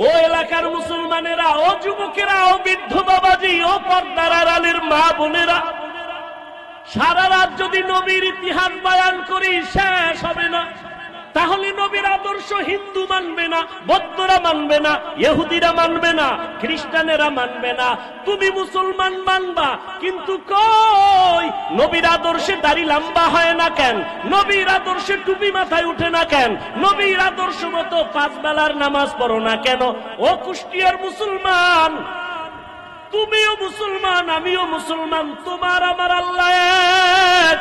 ও এলাকার মুসলমানেরা, ও যুবকেরা, ও বৃদ্ধ বাবাজি, ও পর্দার আড়ালের মা বোনেরা, সারা রাত যদি নবীর ইতিহাস বয়ান করি শেষ হবে না। তাহলে নবীর আদর্শ হিন্দু মানবে না, বৌদ্ধরা মানবে না, ইহুদিরা মানবে না, খ্রিস্টানেরা মানবে না, তুমি মুসলমান মানবা। কিন্তু কই নবীর আদর্শে দাড়ি লম্বা হয় না কেন? নবীর আদর্শে টুপি মাথায় উঠে না কেন? নবীর আদর্শ মতো 5 বেলার নামাজ পড়ো না কেন? ও কুষ্টিয়ার মুসলমান, তুমিও মুসলমান, আমিও মুসলমান, তোমার আমার আল্লাহ এক,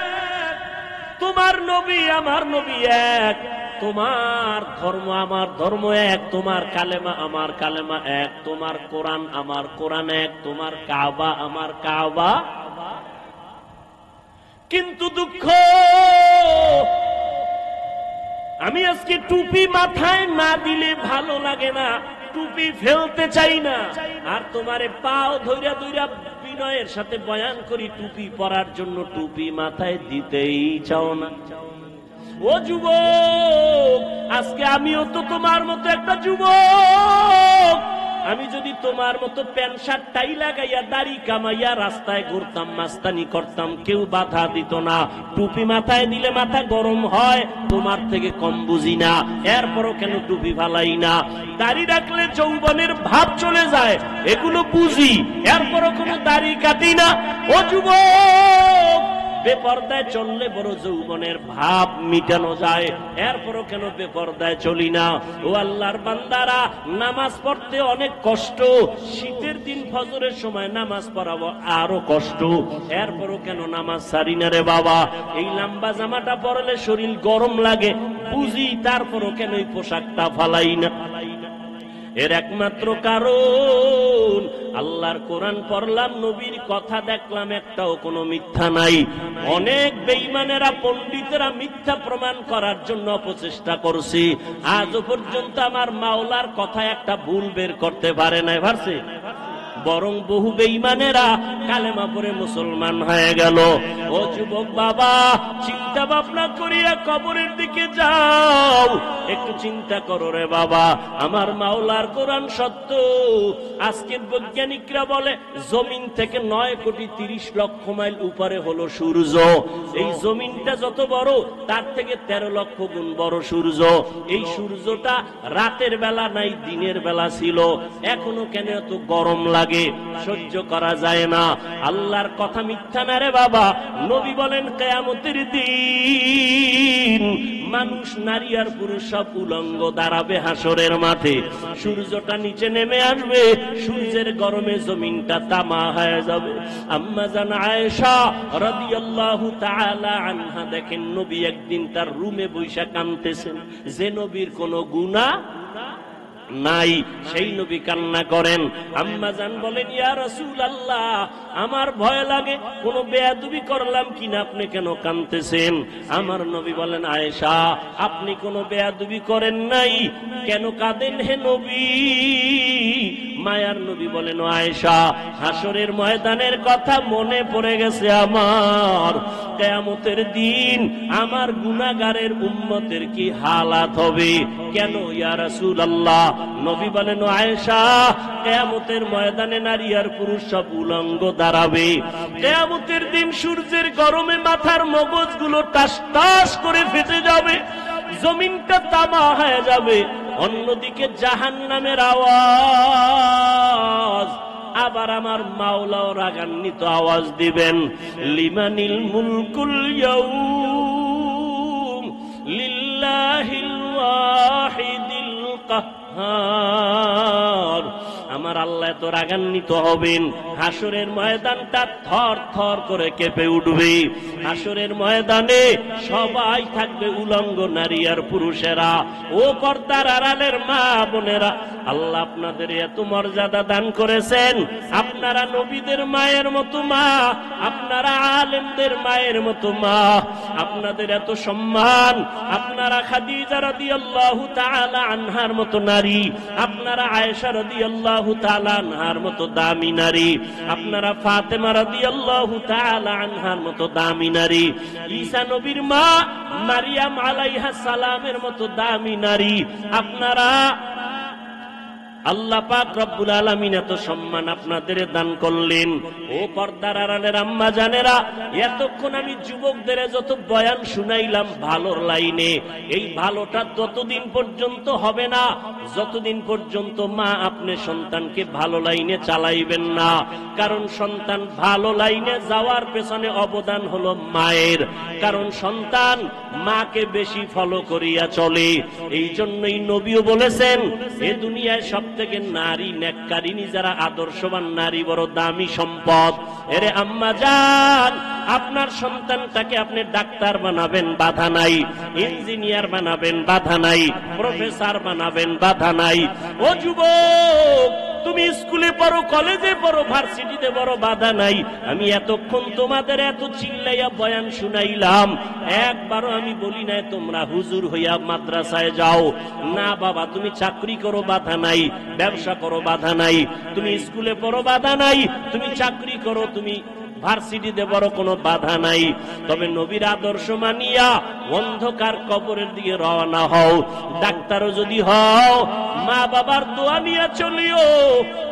তোমার নবী আমার নবী এক, তোমার ধর্ম আমার ধর্ম এক, তোমার কালেমা আমার কালেমা এক, তোমার কোরআন আমার কোরআন এক, তোমার কাবা আমার কাবা। কিন্তু দুঃখ, আমি আজকে টুপি মাথায় না দিলে ভালো লাগে না, টুপি ফেলতে চাই না, আর তোমারে পাও ধইরা ধইরা বিনয়ের সাথে বয়ান করি টুপি পরার জন্য, টুপি মাথায় দিতেই চাও না। ও যুবক, আজকে আমিও তো তোমার মতো একটা যুবক। আমি যদি তোমার মতো প্যান্ট শার্ট টাই লাগাইয়া দাড়ি কামাইয়া রাস্তায় ঘুরতাম, মাস্তানি করতাম, কেউ বাধা দিত না। টুপি মাথায় দিলে মাথা গরম হয়, তোমার থেকে কম বুঝি না, এরপরও কেন টুপি ফালাই না? দাড়ি রাখলে যৌবনের ভাব চলে যায়, এগুলো বুঝি, এরপরও কোনো দাড়ি কাটি না। ও যুবক, বেপরদায় চললে বড় যৌবনের ভাব মিটানো যায়, এরপরও কেন বেপরদায় চলি না? ও আল্লাহর বান্দারা, নামাজ পড়তে অনেক কষ্ট, শীতের দিন ফজরের সময় নামাজ পড়াবো আরো কষ্ট, এরপরও কেন নামাজ ছাড়ি না রে বাবা? এই লম্বা জামাটা পরলে শরীর গরম লাগে, বুঝি, তারপরও কেন এই পোশাকটা ফালাই না? এর একমাত্র কারণ, আল্লাহর কোরআন পড়লাম, নবীর কথা দেখলাম, একটাও কোনো মিথ্যা নাই। অনেক বেঈমানেরা, পণ্ডিতেরা মিথ্যা প্রমাণ করার জন্য অপচেষ্টা করছে, আজও পর্যন্ত আমার মাওলার কথা একটা ভুল বের করতে পারে নাই, পারছে? বরং বহু বেঈমানেরা কালেমা পড়ে মুসলমান হয়ে গেল। ও যুবক বাবা, চিন্তা ভাবনা করিয়া কবরের দিকে যাও, একটু চিন্তা করো রে বাবা, আমার মাওলার কোরআন সত্য। আজকের বৈজ্ঞানিকরা বলে জমিন থেকে 9,30,00,000 মাইল উপরে হলো সূর্য। এই জমিনটা যত বড়, তার থেকে 13 লক্ষ গুণ বড় সূর্য। এই সূর্যটা রাতের বেলা নাই, দিনের বেলা ছিল, এখনো কেন এত গরম লাগে, সহ্য করা যায় না? আল্লাহর কথা মিথ্যা না রে বাবা। নবী বলেন কিয়ামতের দিন মানুষ, নারী আর পুরুষ সব উলঙ্গ দাঁড়াবে হাসরের মাঠে, সূর্যটা নিচে নেমে আসবে, সূর্যের গরমে জমিনটা তামা হয়ে যাবে। আম্মা জান আয়েশা রাদিয়াল্লাহু তাআলা আনহা দেখেন, নবী একদিন তার রুমে বৈশা কাঁদতেছেন, যে নবীর কোনো গুনাহ নাই, সেই নবী কান্না করেন। আম্মা জান বলেন, ইয়া রাসূলুল্লাহ, আমার ভয় লাগে কোনো বেয়াদবি করলাম কিনা, আপনি কেন কাঁদতেছেন? আমার নবী বলেন, আয়েশা, আপনি কোনো বেয়াদবি করেন নাই, কেন কাঁদেন হে নবী? মায়ার নবী বলেন, আয়েশা, হাসরের ময়দানের কথা মনে পড়ে গেছে আমার, কিয়ামতের দিন আমার গুনাহগারের উম্মতের কি হালাত হবে। কেন ইয়া রাসূলুল্লাহ? নবী বলেন, আয়েশা, কিয়ামতের ময়দানে নারী আর পুরুষ সব উলঙ্গ দাঁড়াবে, কিয়ামতের দিন সূর্যের গরমে মাথার মগজগুলো টাস টাস করে ফেটে যাবে, জমিনটা তামা হয়ে যাবে, অন্যদিকে জাহান্নামের আওয়াজ। আবার আমার মাওলাও রাগান্বিত আওয়াজ দিবেন, লিমানিল মুলকুল ইয়াউম লিল্লাহিল ওয়াহিদিল কাহ্হার। আমার আল্লাহ তো রাগান্বিত হবেন, হাসরের ময়দানটা থর থর করে কেঁপে উঠবে। হাসরের ময়দানে সবাই থাকবে উলঙ্গ, নারী আর পুরুষেরা। ও পর্দার আড়ালের মা বোনেরা, আল্লাহ আপনাদের এত মর্যাদা দান করেছেন, আপনারা নবীদের মায়ের মতো মা, আপনারা আলেমদের মায়ের মতো মা, আপনাদের এত সম্মান, আপনারা খাদিজা রাদিয়াল্লাহু তাআলা আনহার মতো নারী, আপনারা আয়েশা রাদিয়াল্লাহু তাআলা আনহার মতো দামি নারী, আপনারা ফাতেমা রাদিয়াল্লাহু তাআলা আনহার মতো দামি নারী, ঈসা নবীর মা মারিয়াম আলাইহা সালামের মতো দামি নারী, আপনারা আল্লাহ পাক রব্বুল আলামিন এত সম্মান আপনাদের দান করলেন। ও পর্দার আড়ালের আম্মা জানেরা, এতক্ষণ আমি যুবকদের যত বয়ান শুনাইলাম ভালোর লাইনে, এই ভালোটা ততদিন পর্যন্ত হবে না যতদিন পর্যন্ত মা আপনি সন্তানকে ভালো লাইনে চালাইবেন না। কারণ সন্তান ভালো লাইনে যাওয়ার পেছনে অবদান হলো মায়ের। কারণ সন্তান মাকে বেশি ফলো করিয়া চলে। এই জন্যই নবীও বলেছেন, এ দুনিয়ায় সব থেকে নারী নেককারিনী যারা আদর্শবান নারী বড় দামি সম্পদ। এরে আম্মা জান, আপনার সন্তানটাকে আপনি ডাক্তার বানাবেন, বাধা নাই। ইঞ্জিনিয়ার বানাবেন, বাধা নাই। প্রফেসর বানাবেন, বাধা নাই। ও যুবক, তুমি স্কুলে পড়ো, কলেজে পড়ো, ভার্সিটিতে পড়ো, বাধা নাই। আমি এতক্ষণ তোমাদের এত চিল্লাইয়া বয়ান শুনাইলাম, একবারও আমি বলি নাই তোমরা হুজুর হইয়া মাদ্রাসায় যাও। না বাবা, তুমি চাকরি করো, বাধা নাই। ব্যবসা করো, বাধা নাই। তুমি স্কুলে পড়ো, বাধা নাই। তুমি চাকরি করো, তুমি ভার্সিটিতে বড় কোনো বাধা নাই। তবে নবীর আদর্শ মানিয়া অন্ধকার কবরের দিকে রওনা হও। ডাক্তারও যদি হও, মা বাবার দোয়া নিয়ে চলিও,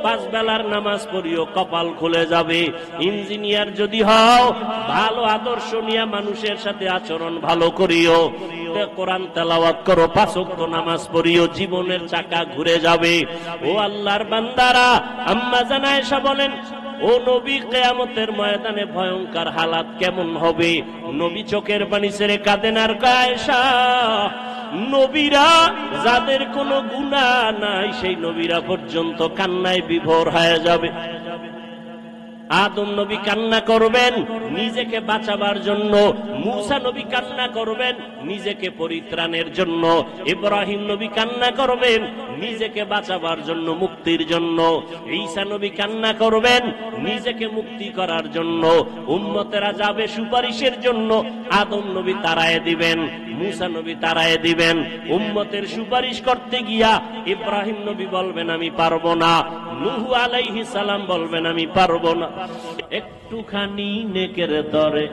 5 বেলার নামাজ পড়িও, কপাল খুলে যাবে। ইঞ্জিনিয়ার যদি হও, ভালো আদর্শ নিয়ে মানুষের সাথে আচরণ ভালো করিও, কোরআন তেলাওয়াত করো, 5 ওয়াক্ত নামাজ পড়িও, জীবনের চাকা ঘুরে যাবে। ও আল্লাহর বান্দারা, আম্মা জান আয়েশা বলেন, ও নবী, কিয়ামতের ময়দানে ভয়ঙ্কর হালাত কেমন হবে? নবী চোখের পানি ছেড়ে কাঁদেন আর কয়, আয়েশা, নবীরা যাদের কোনো গুনাহ নাই সেই নবীরা পর্যন্ত কান্নায় বিভোর হয়ে যাবে। আদম নবী কান্না করবেন নিজেকে বাঁচাবার জন্য, মূসা নবী কান্না করবেন নিজেকে পরিত্রাণের জন্য, ইব্রাহিম নবী কান্না করবেন নিজেকে বাঁচাবার জন্য, মুক্তির জন্য, ঈসা নবী কান্না করবেন নিজেকে মুক্তি করার জন্য। উম্মতেরা যাবে সুপারিশের জন্য, আদম নবী তাড়ায় দিবেন, মূসা নবী তাড়ায় দিবেন। উম্মতের সুপারিশ করতে গিয়া ইব্রাহিম নবী বলবেন আমি পারবো না, নূহ আলাইহিস সালাম বলবেন আমি পারবো না। একটুখানি নেকের তরে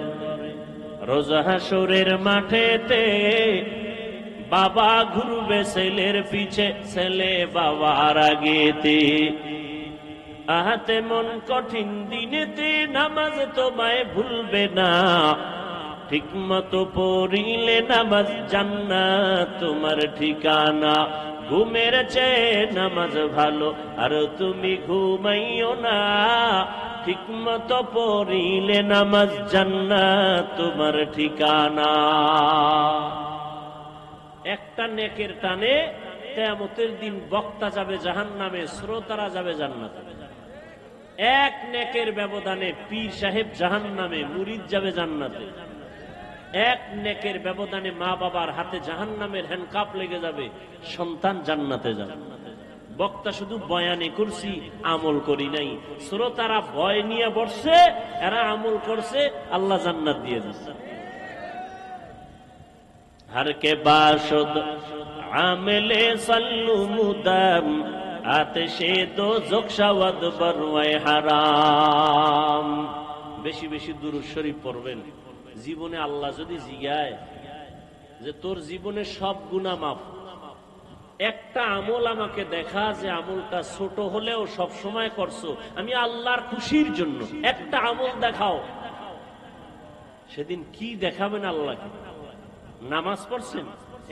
রোজ হাসরের মাঠেতে বাবা ঘুরবে ছেলের পিছে, ছেলে বাবার আগেতে। আহাতে মন কঠিন দিনেতে নামাজ তোমায় ভুলবে না, ঠিক মতো পড়িলে নামাজ জান্নাত তোমার ঠিকানা। ঘুমের চেয়ে নামাজ ভালো আর তুমি ঘুমাইও না, ঠিক মতো পড়িলে নামাজ জান্নাত তোমার ঠিকানা। একটা নেকের টানে কিয়ামতের দিন বক্তা যাবে জাহান্নামে, শ্রোতারা যাবে জান্নাতে। এক নেকের ব্যবধানে পীর সাহেব জাহান্নামে, মুরিদ যাবে জান্নাতে। এক নেকের ব্যবধানে মা বাবার হাতে জাহান্নামের হ্যান্ডকাপ লেগে যাবে, সন্তান জান্নাতে যাবে। বক্তা শুধু বয়ানে করছি, আমল করি নাই। শ্রোতারা ভয় নিয়ে বসছে, এরা আমল করছে, আল্লাহ জান্নাত দিয়ে দিচ্ছে। हर के बाशुद आमिले सल्लु मुदम आतिशे दो जुक्शावद बरवाए হারাম। বেশি বেশি দুরূদ শরীফ পড়বেন। জীবনে আল্লাহ যদি জিগায় যে তোর জীবনে সব গুনাহ মাফ, একটা আমল আমাকে দেখা যে আমলটা ছোট হলেও সব সময় করছো, আমি আল্লাহর খুশির জন্য একটা আমল দেখাও, সেদিন কি দেখাবেন আল্লাহকে? নামাজ পড়ছেন,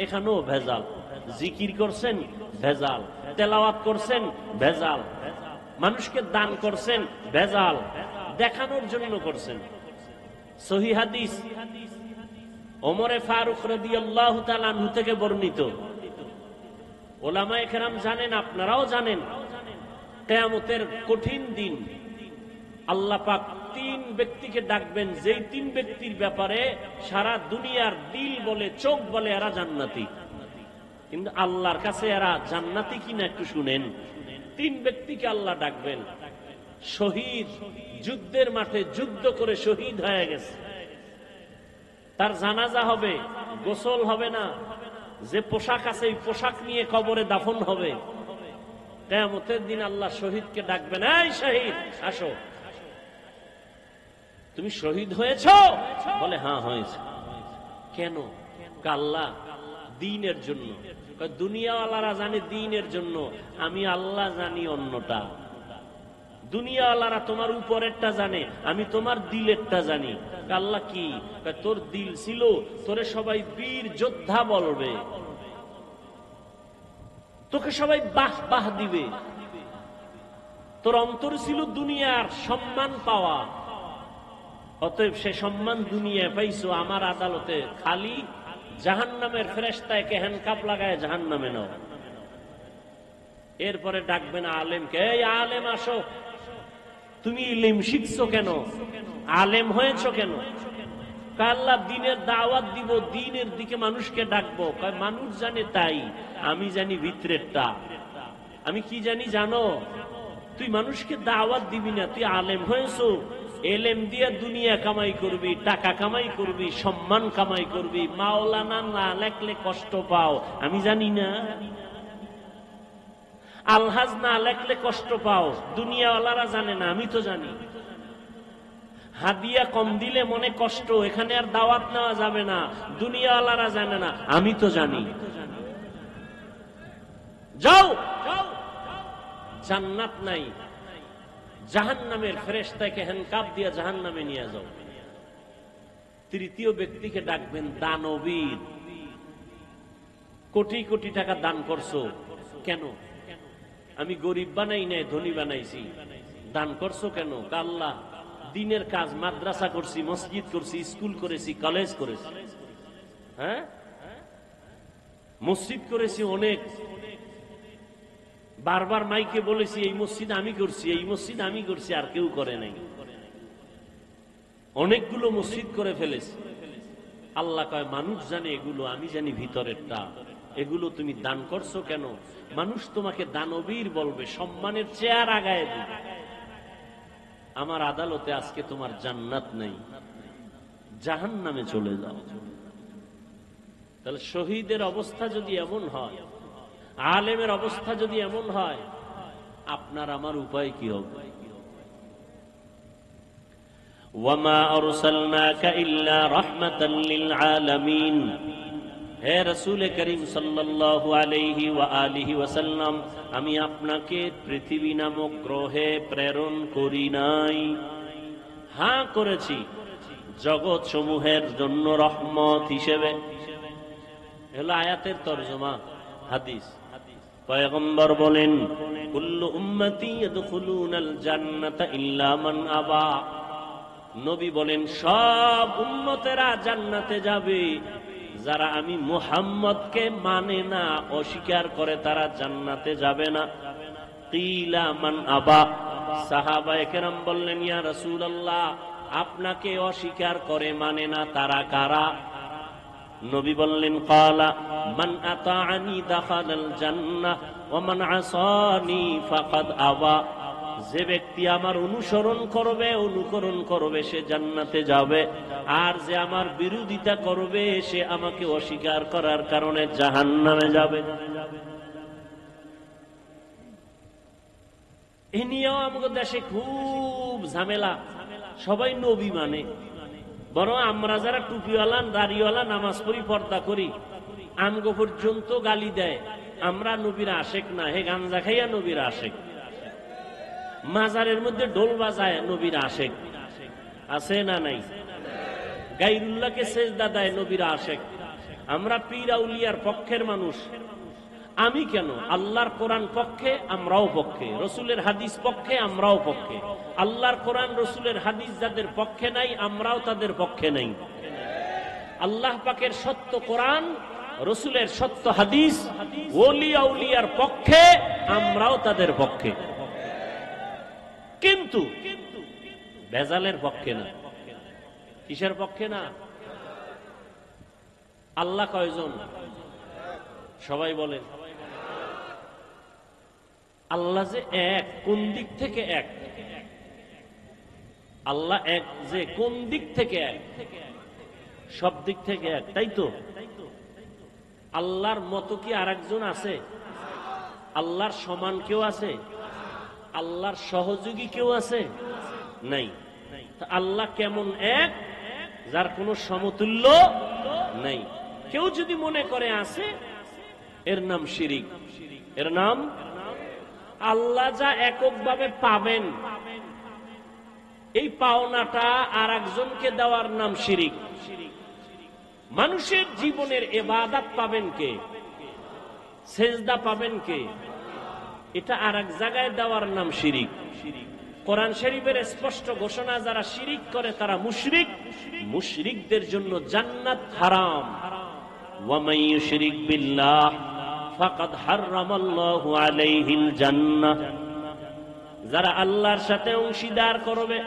এখানেও ভেজাল। জিকির করছেন, ভেজাল। তেলাওয়াত করছেন, ভেজাল। মানুষকে দান করছেন, ভেজাল। দেখানোর জন্য করছেন। সহিহ হাদিস ওমরে ফারুক রাদিয়াল্লাহু তাআলা আনহু থেকে বর্ণিত, ওলামায়ে কেরাম জানেন, আপনারাও জানেন, কিয়ামতের কঠিন দিন আল্লাহ পাক 3 ব্যক্তিকে ডাকবেন, যেই 3 ব্যক্তির ব্যাপারে সারা দুনিয়ার দিল বলে, চোখ বলে এরা জান্নাতি, কিন্তু আল্লাহর কাছে এরা জান্নাতি কিনা একটু শুনেন। 3 ব্যক্তিকে আল্লাহ ডাকবেন। শহীদ, যুদ্ধের মাঠে যুদ্ধ করে শহীদ হয়ে গেছে, তার জানাজা হবে, গোসল হবে না, যে পোশাক আছে এই পোশাক নিয়ে কবরে দাফন হবে। কিয়ামতের দিন আল্লাহ শহীদকে ডাকবেন, এই শহীদ আসো, তুমি শহীদ হয়েছ? বলে হ্যাঁ হয়েছে। কেন? আল্লাহ দ্বীনের জন্য। দুনিয়াওয়ালারা জানে দিনের জন্য, আমি আল্লাহ জানি অন্যটা। দুনিয়াওয়ালারা তোমার উপরেরটা জানে, আমি তোমার দিলেরটা জানি। আল্লাহ কি? তোর দিল ছিল, তোরে সবাই বীর যোদ্ধা বলবে, তোকে সবাই বাহ বাহ দিবে। তোর অন্তর ছিল দুনিয়ার সম্মান পাওয়া, অতএব সে সম্মান দুনিয়ায় পাইছো আমার আদালতে খালি জাহান্নামের ফেরেশতায় কে হ্যান্ডকাপ লাগায় জাহান্নামে নাও। এরপরে ডাকবেন আলেমকে, এই আলেম আসো, তুমি ইলম শিখছো কেন, আলেম হয়েছ কেন? আল্লাহ দিনের দাওয়াত দিব, দিনের দিকে মানুষকে ডাকবো। মানুষ জানে তাই, আমি জানি ভিতরেরটা। আমি কি জানি জানো? তুই মানুষকে দাওয়াত দিবি না, তুই আলেম হয়েছো, এলেম দিয়ে দুনিয়া কামাই করবি, টাকা কামাই করবি, সম্মান কামাই করবি। মাওলানা না লেখলে কষ্ট পাও, আমি জানি না। আলহাজ না লেখলে কষ্ট পাও, দুনিয়াওয়ালারা জানে না, আমি তো জানি। হাদিয়া কম দিলে মনে কষ্ট, এখানে আর দাওয়াত নেওয়া যাবে না, দুনিয়াওয়ালারা জানে না, আমি তো জানি। যাও, জান্নাত নাই, জাহান্নামের ফেরেশতাকে হ্যান্ডকাপ দিয়ে জাহান্নামে নিয়ে যাও। তৃতীয় ব্যক্তিকে ডাকবেন দানবীর। কোটি কোটি টাকা দান করছো কেন? আমি গরিব বানাই নাই, ধনী বানাইছি। দান করছো কেন? আল্লাহ দিনের কাজ, মাদ্রাসা করছি, মসজিদ করছি, স্কুল করেছি, কলেজ করেছি, হ্যাঁ মসজিদ করেছি অনেক। বারবার মাইকে বলেছি এই মসজিদ আমি করছি, এই মসজিদ আমি করছি, আর কেউ করে নাই। অনেকগুলো মসজিদ করে ফেলেছি। আল্লাহ কয় মানুষ জানে এগুলো, আমি জানি ভিতরেরটা। এগুলো তুমি দান করছো কেন? মানুষ তোমাকে দানবীর বলবে, সম্মানের চেয়ার আগায় দিবে। আমার আদালতে আজকে তোমার জান্নাত নেই, জাহান্নামে চলে যাও। তাহলে শহীদের অবস্থা যদি এমন হয়, আলেমের অবস্থা যদি এমন হয়, আপনার আমার উপায় কি হবে? ওয়ামা আরসালনাকা ইল্লা রাহমাতাল লিল আলামিন। হে রাসূল করিম সাল্লাল্লাহু আলাইহি ওয়া আলিহি ওয়াসাল্লাম, আমি আপনাকে পৃথিবী নামক গ্রহে প্রেরণ করি নাই, হ্যাঁ করেছি জগৎ সমূহের জন্য রহমত হিসেবে। হলো আয়াতের তরজমা, হাদিস। পয়গম্বর বলেন, কুল্লু উম্মতি ইয়াদখুলুনাল জান্নাতা ইল্লা মান আবা। নবী বলেন, সব উম্মতেরা জান্নাতে যাবে, যারা আমি মুহাম্মদকে মানে না, অস্বীকার করে, তারা জান্নাতে যাবে না। কিলা মান আবা। সাহাবায়ে কেরাম বললেন, ইয়া রাসূলুল্লাহ, আপনাকে অস্বীকার করে, মানে না, তারা কারা? নবী বললেন, ক্বালা মান আতাআনি দাখালাল জান্নাহ ওয়া মান আসানি ফাকাদ আবা। যে ব্যক্তি আমার অনুসরণ করবে, অনুকরণ করবে, সে জান্নাতে যাবে, আর যে আমার বিরোধিতা করবে, সে আমাকে অস্বীকার করার কারণে জাহান্নামে যাবে। এ নিয়েও আমাদের দেশে খুব ঝামেলা। সবাই নবী মানে, বরং আমরা যারা টুপিওয়ালা, দাড়িওয়ালা, নামাজ পড়ি, পর্দা করি, আমগো পর্যন্ত গালি দেয়, আমরা নবীর আশেক না। হে গাঞ্জা খাইয়া নবীর আশেক, মাজারের মধ্যে ঢোল বাজায় নবীর আশেক, আছে না নাই? গায়রুল্লাহকে সেজদা দেয় নবীর আশেক। আমরা পীর আউলিয়ার পক্ষের মানুষ। আমি কেন? আল্লাহর কোরআন পক্ষে, আমরাও পক্ষে। রসুলের হাদিস পক্ষে, আমরাও পক্ষে। আল্লাহর কোরআন, রসুলের হাদিস যাদের পক্ষে নাই, আমরাও তাদের পক্ষে নাই। আল্লাহ পাকের সত্য কোরআন, রসুলের সত্য হাদিস, ওলি আউলিয়ার পক্ষে, আমরাও তাদের পক্ষে, কিন্তু ভেজালের পক্ষে না। কিসের পক্ষে না? আল্লাহ কয়জন? সবাই বলেন। আল্লাহ যে এক, কোন দিক থেকে এক? আল্লাহ এক যে কোন দিক থেকে এক? সব দিক থেকে এক, তাই তো? আল্লাহর মতো কি আরেকজন আছে? আল্লাহর সমান কেউ আছে? আল্লাহর সহযোগী কেউ আছে? নাই। আল্লাহ কেমন এক, যার কোনো সমতুল্য নাই। কেউ যদি মনে করে আছে, এর নাম শিরিক। এর নাম, আল্লাহ যা এককভাবে পাবেন এই পাওনাটা আর একজনকে দেওয়ার নাম শিরিক। মানুষের জীবনের ইবাদত পাবেন কে, সেজদা পাবেন কে, এটা আর এক জায়গায় দেওয়ার নাম শিরিক। কোরআন শরীফের স্পষ্ট ঘোষণা, যারা শিরিক করে তারা মুশরিক, মুশরিকদের জন্য জান্নাত হারাম। ওয়া মান ইউশরিক বিল্লাহ ফাকাদ হারামাল্লাহু আলাইহিল জান্নাহ। যারা আল্লাহর সাথে অংশীদার করবে,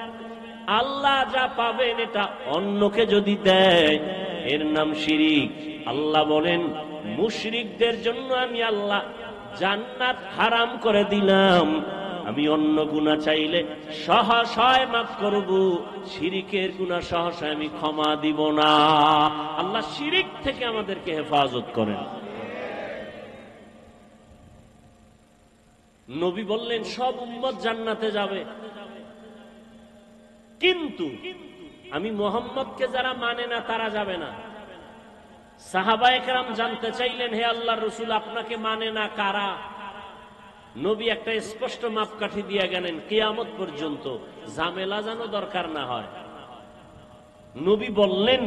আল্লাহ যা পাবেন এটা অন্যকে যদি দেয় এর নাম শিরিক। আল্লাহ বলেন মুশরিকদের জন্য আমি আল্লাহ জান্নাত হারাম করে দিলাম। আমি অন্য গুনাহ চাইলে সহসায় মাফ করব, শিরিকের গুনাহ সহসায় আমি ক্ষমা দিব না। আল্লাহ শিরিক থেকে আমাদেরকে হেফাজত করেন। নবী বললেন সব উম্মত জান্নাতে যাবে, কিন্তু আমি মুহাম্মদকে যারা মানে না তারা যাবে না। সাহাবায়ে কেরাম জানতে চাইলেন, হে আল্লাহর রাসূল, আপনাকে মানে না কারা? নবী একটা স্পষ্ট মাপকাঠি দিয়ে গেলেন, কিয়ামত পর্যন্ত ঝামেলা যেন দরকার না হয়। নবী বললেন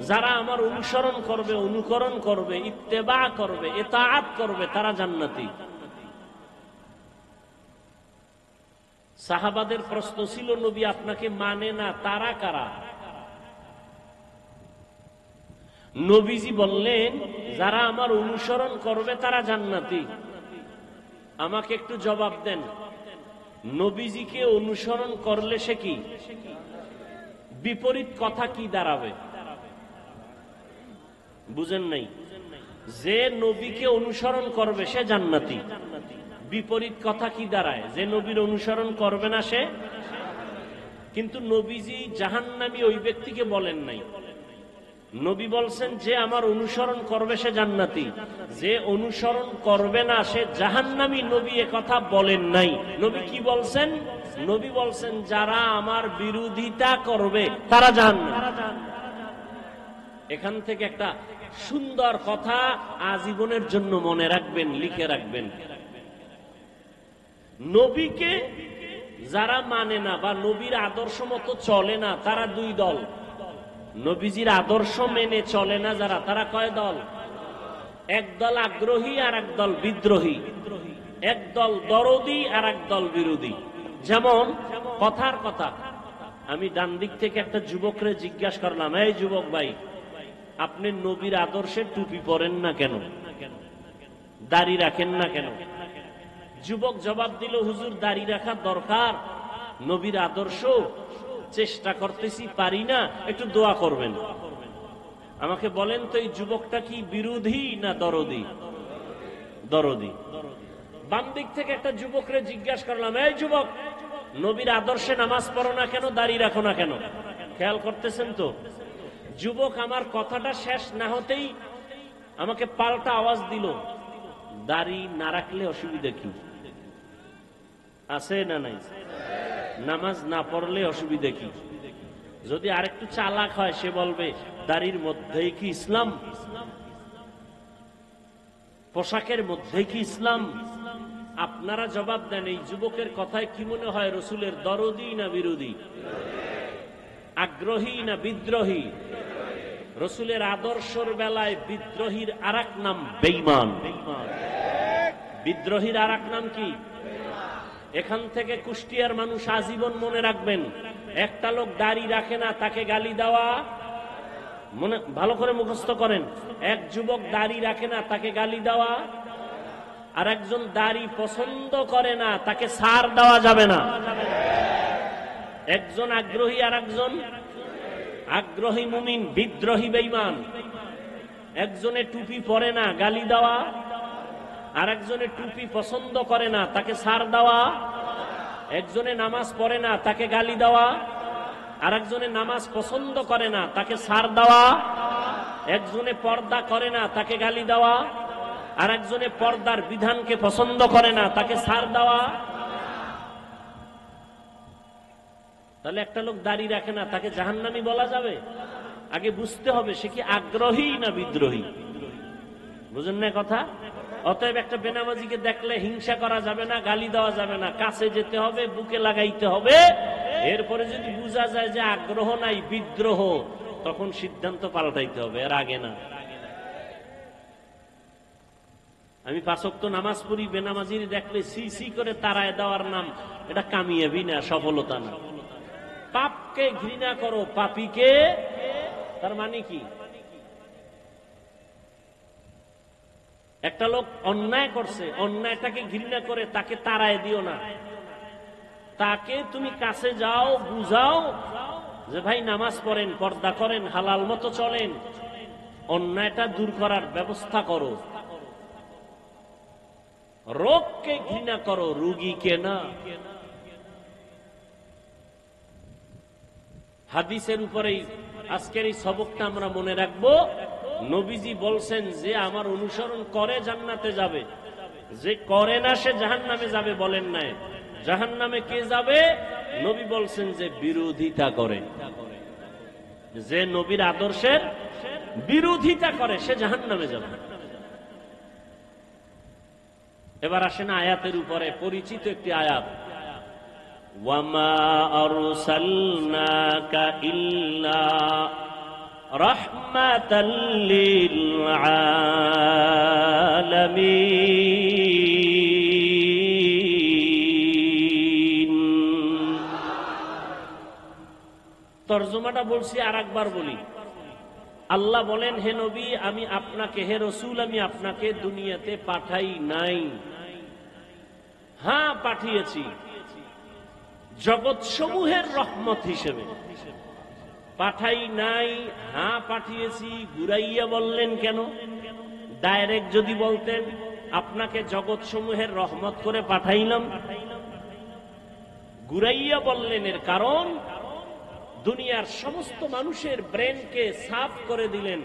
যারা আমার অনুসরণ করবে, অনুকরণ করবে, ইত্তেবা করবে, ইতাআত করবে তারা জান্নাতি। সাহাবাদের প্রশ্ন ছিল, নবী আপনাকে মানে না তারা কারা? নবীজি বললেন যারা আমার অনুসরণ করবে তারা জান্নাতি। আমাকে একটু জবাব দেন, নবীজিকে অনুসরণ করলে সে কি? বিপরীত কথা কি দাঁড়াবে? বুঝেন নাই? যে নবীকে অনুসরণ করবে সে জান্নাতি। বিপরীত কথা কি দাঁড়ায়? যে নবীর অনুসরণ করবে না সে। কিন্তু নবীজি জাহান্নামী ওই ব্যক্তিকে বলেন নাই। নবী বলছেন যে আমার অনুসরণ করবে সে জান্নাতি, যে অনুসরণ করবে না সে জাহান্নামী। নবী এ কথা বলেন নাই। নবী কি বলছেন? নবী বলছেন যারা আমার বিরোধিতা করবে তারা জাহান্নামী। এখান থেকে একটা সুন্দর কথা আজীবনের জন্য মনে রাখবেন, লিখে রাখবেন। নবীকে যারা মানে না বা নবীর আদর্শ মতো চলে না তারা দুই দল। নবীজির আদর্শ মেনে চলে না যারা, তারা কয় দল? এক দল আগ্রহী আর এক দল বিদ্রোহী, এক দল দরদি আর এক দল বিরোধী। যেমন কথার কথা, আমি ডান দিক থেকে একটা যুবকরে জিজ্ঞাসা করলাম, এই যুবক ভাই, আপনি নবীর আদর্শে টুপি পরেন না কেন, দাড়ি রাখেন না কেন? যুবক জবাব দিল, হুজুর দাড়ি রাখা দরকার, নবীর আদর্শ চেষ্টা করতেছি, পারি না, একটু দোয়া করবেন। আমাকে বলেন তো এই যুবকটা কি বিরোধী না দরদি? দরদি। বাম দিক থেকে একটা যুবকরে জিজ্ঞাসা করলাম, এই যুবক, নবীর আদর্শে নামাজ পড়ো না কেন, দাড়ি রাখো না কেন? খেয়াল করতেছেন তো? যুবক আমার কথাটা শেষ না হতেই আমাকে পাল্টা আওয়াজ দিল, দাড়ি না রাখলে অসুবিধা কি আছে? না নাই? নামাজ না পড়লে অসুবিধা কি? যদি আরেকটু চালাক হয় সে বলবে দাড়ির মধ্যেই কি ইসলাম, পোশাকের মধ্যেই কি ইসলাম? আপনারা জবাব দেন, এই যুবকের কথায় কি মনে হয়, রসুলের দরদি না বিরোধী, আগ্রহী না বিদ্রোহী? রসুলের আদর্শের বেলায় বিদ্রোহীর আরেক নাম বেঈমান। বিদ্রোহীর আরেক নাম কি? এখান থেকে কুষ্টিয়ার মানুষ আজীবন মনে রাখবেন, একটা লোক দাড়ি রাখে না তাকে গালি দেওয়া, মনে ভালো করে মুখস্থ করেন। এক যুবক দাড়ি রাখে না তাকে গালি দেওয়া, আর একজন দাড়ি পছন্দ করে না তাকে ছাড় দেওয়া যাবে না। একজন আগ্রহী আর একজন আগ্রহী মুমিন, বিদ্রোহী বেঈমান। একজনে টুপি পরে না গালি দেওয়া, আর একজনে টুপি পছন্দ করে না তাকে ছাড় দেওয়া। একজনে নামাজ পড়ে না তাকে গালি দেওয়া, আর একজনে নামাজ পছন্দ করে না তাকে ছাড় দেওয়া। একজনে পর্দা করে না তাকে গালি দেওয়া, আর একজনে পর্দার বিধানকে পছন্দ করে না তাকে ছাড় দেওয়া। তাহলে একটা লোক দাড়ি রাখে না তাকে জাহান্নামী বলা যাবে? আগে বুঝতে হবে সে কি আগ্রহী না বিদ্রোহী। বুঝেন না কথা? অতএব একটা বেনামাজিকে দেখলে হিংসা করা যাবে না, গালি দেওয়া যাবে না, কাছে যেতে হবে, বুকে লাগাইতে হবে। এরপরে যদি বোঝা যায় যে আগ্রহ নাই, বিদ্রোহ, তখন সিদ্ধান্ত পাল্টাইতে হবে, এর আগে না। আমি 5 ওয়াক্ত নামাজ পড়ি, বেনামাজির দেখলে সি সি করে তাড়ায় দেওয়ার নাম, এটা কামিয়াবি না, সফলতা না। পাপকে ঘৃণা করো, পাপীকে, তার মানে কি? একটা লোক অন্যায় করছে, অন্যায়টাকে ঘৃণা করে তাকে তাড়ায় দিও না, তাকে তুমি কাছে যাও, বুঝাও যে ভাই নামাজ পড়েন, পর্দা করেন, হালাল মতো চলেন, অন্যায়টা দূর করার ব্যবস্থা করো। রোগকে ঘৃণা করো, রোগীকে না। হাদিসের উপরেই আজকের এই সবকটা আমরা মনে রাখবো। নবীজি বলছেন যে আমার অনুসরণ করে জান্নাতে যাবে, যে করে না সে জাহান্নামে যাবে বলেন নাই। জাহান্নামে কে যাবে? নবী বলছেন যে বিরোধিতা করে, যে নবীর আদর্শের বিরোধিতা করে সে জাহান্নামে যাবে। এবার আসেন আয়াতের উপরে, পরিচিত একটি আয়াত, ওয়ামা আরসালনাকা ইল্লা রাহমাতাল লিল আলামিন। তরজমাটা বলছি, আর একবার বলি। আল্লাহ বলেন, হে নবী আমি আপনাকে, হে রসুল আমি আপনাকে দুনিয়াতে পাঠাই নাই, হ্যাঁ পাঠিয়েছি জগৎ সমূহের রহমত হিসেবে। পাঠাই নাই, হ্যাঁ পাঠিয়েছি। ঘুরাইয়া বললেন কেন? ডাইরেক্ট যদি বলতেন আপনাকে জগৎ সমূহের রহমত করে পাঠাইলাম। ঘুরাইয়া বললেন এর কারণ দুনিয়ার সমস্ত মানুষের ব্রেনকে সাফ করে দিলেন।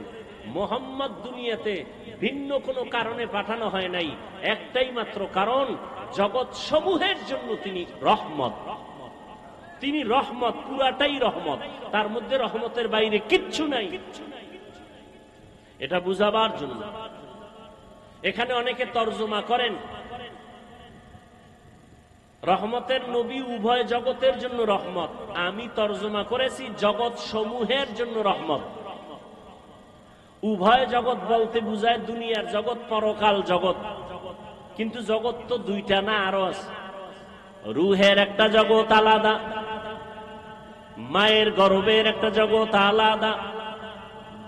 মোহাম্মদ দুনিয়াতে ভিন্ন কোনো কারণে পাঠানো হয় নাই, একটাই মাত্র কারণ, জগৎ সমূহের জন্য তিনি রহমত। তিনি রহমত, পুরাটাই রহমত, তার মধ্যে রহমতের বাইরে কিচ্ছু নাই। এটা বুঝাবার জন্য এখানে অনেকে তর্জমা করেন রহমতের নবী উভয় জগতের জন্য রহমত। আমি তর্জমা করেছি জগৎ সমূহের জন্য রহমত। উভয় জগৎ বলতে বুঝায় দুনিয়ার জগৎ, পরকাল জগৎ। কিন্তু জগৎ তো দুইটা না, আরো আছে। রুহের একটা জগৎ আলাদা, মায়ের গর্ভের একটা জগৎ আলাদা,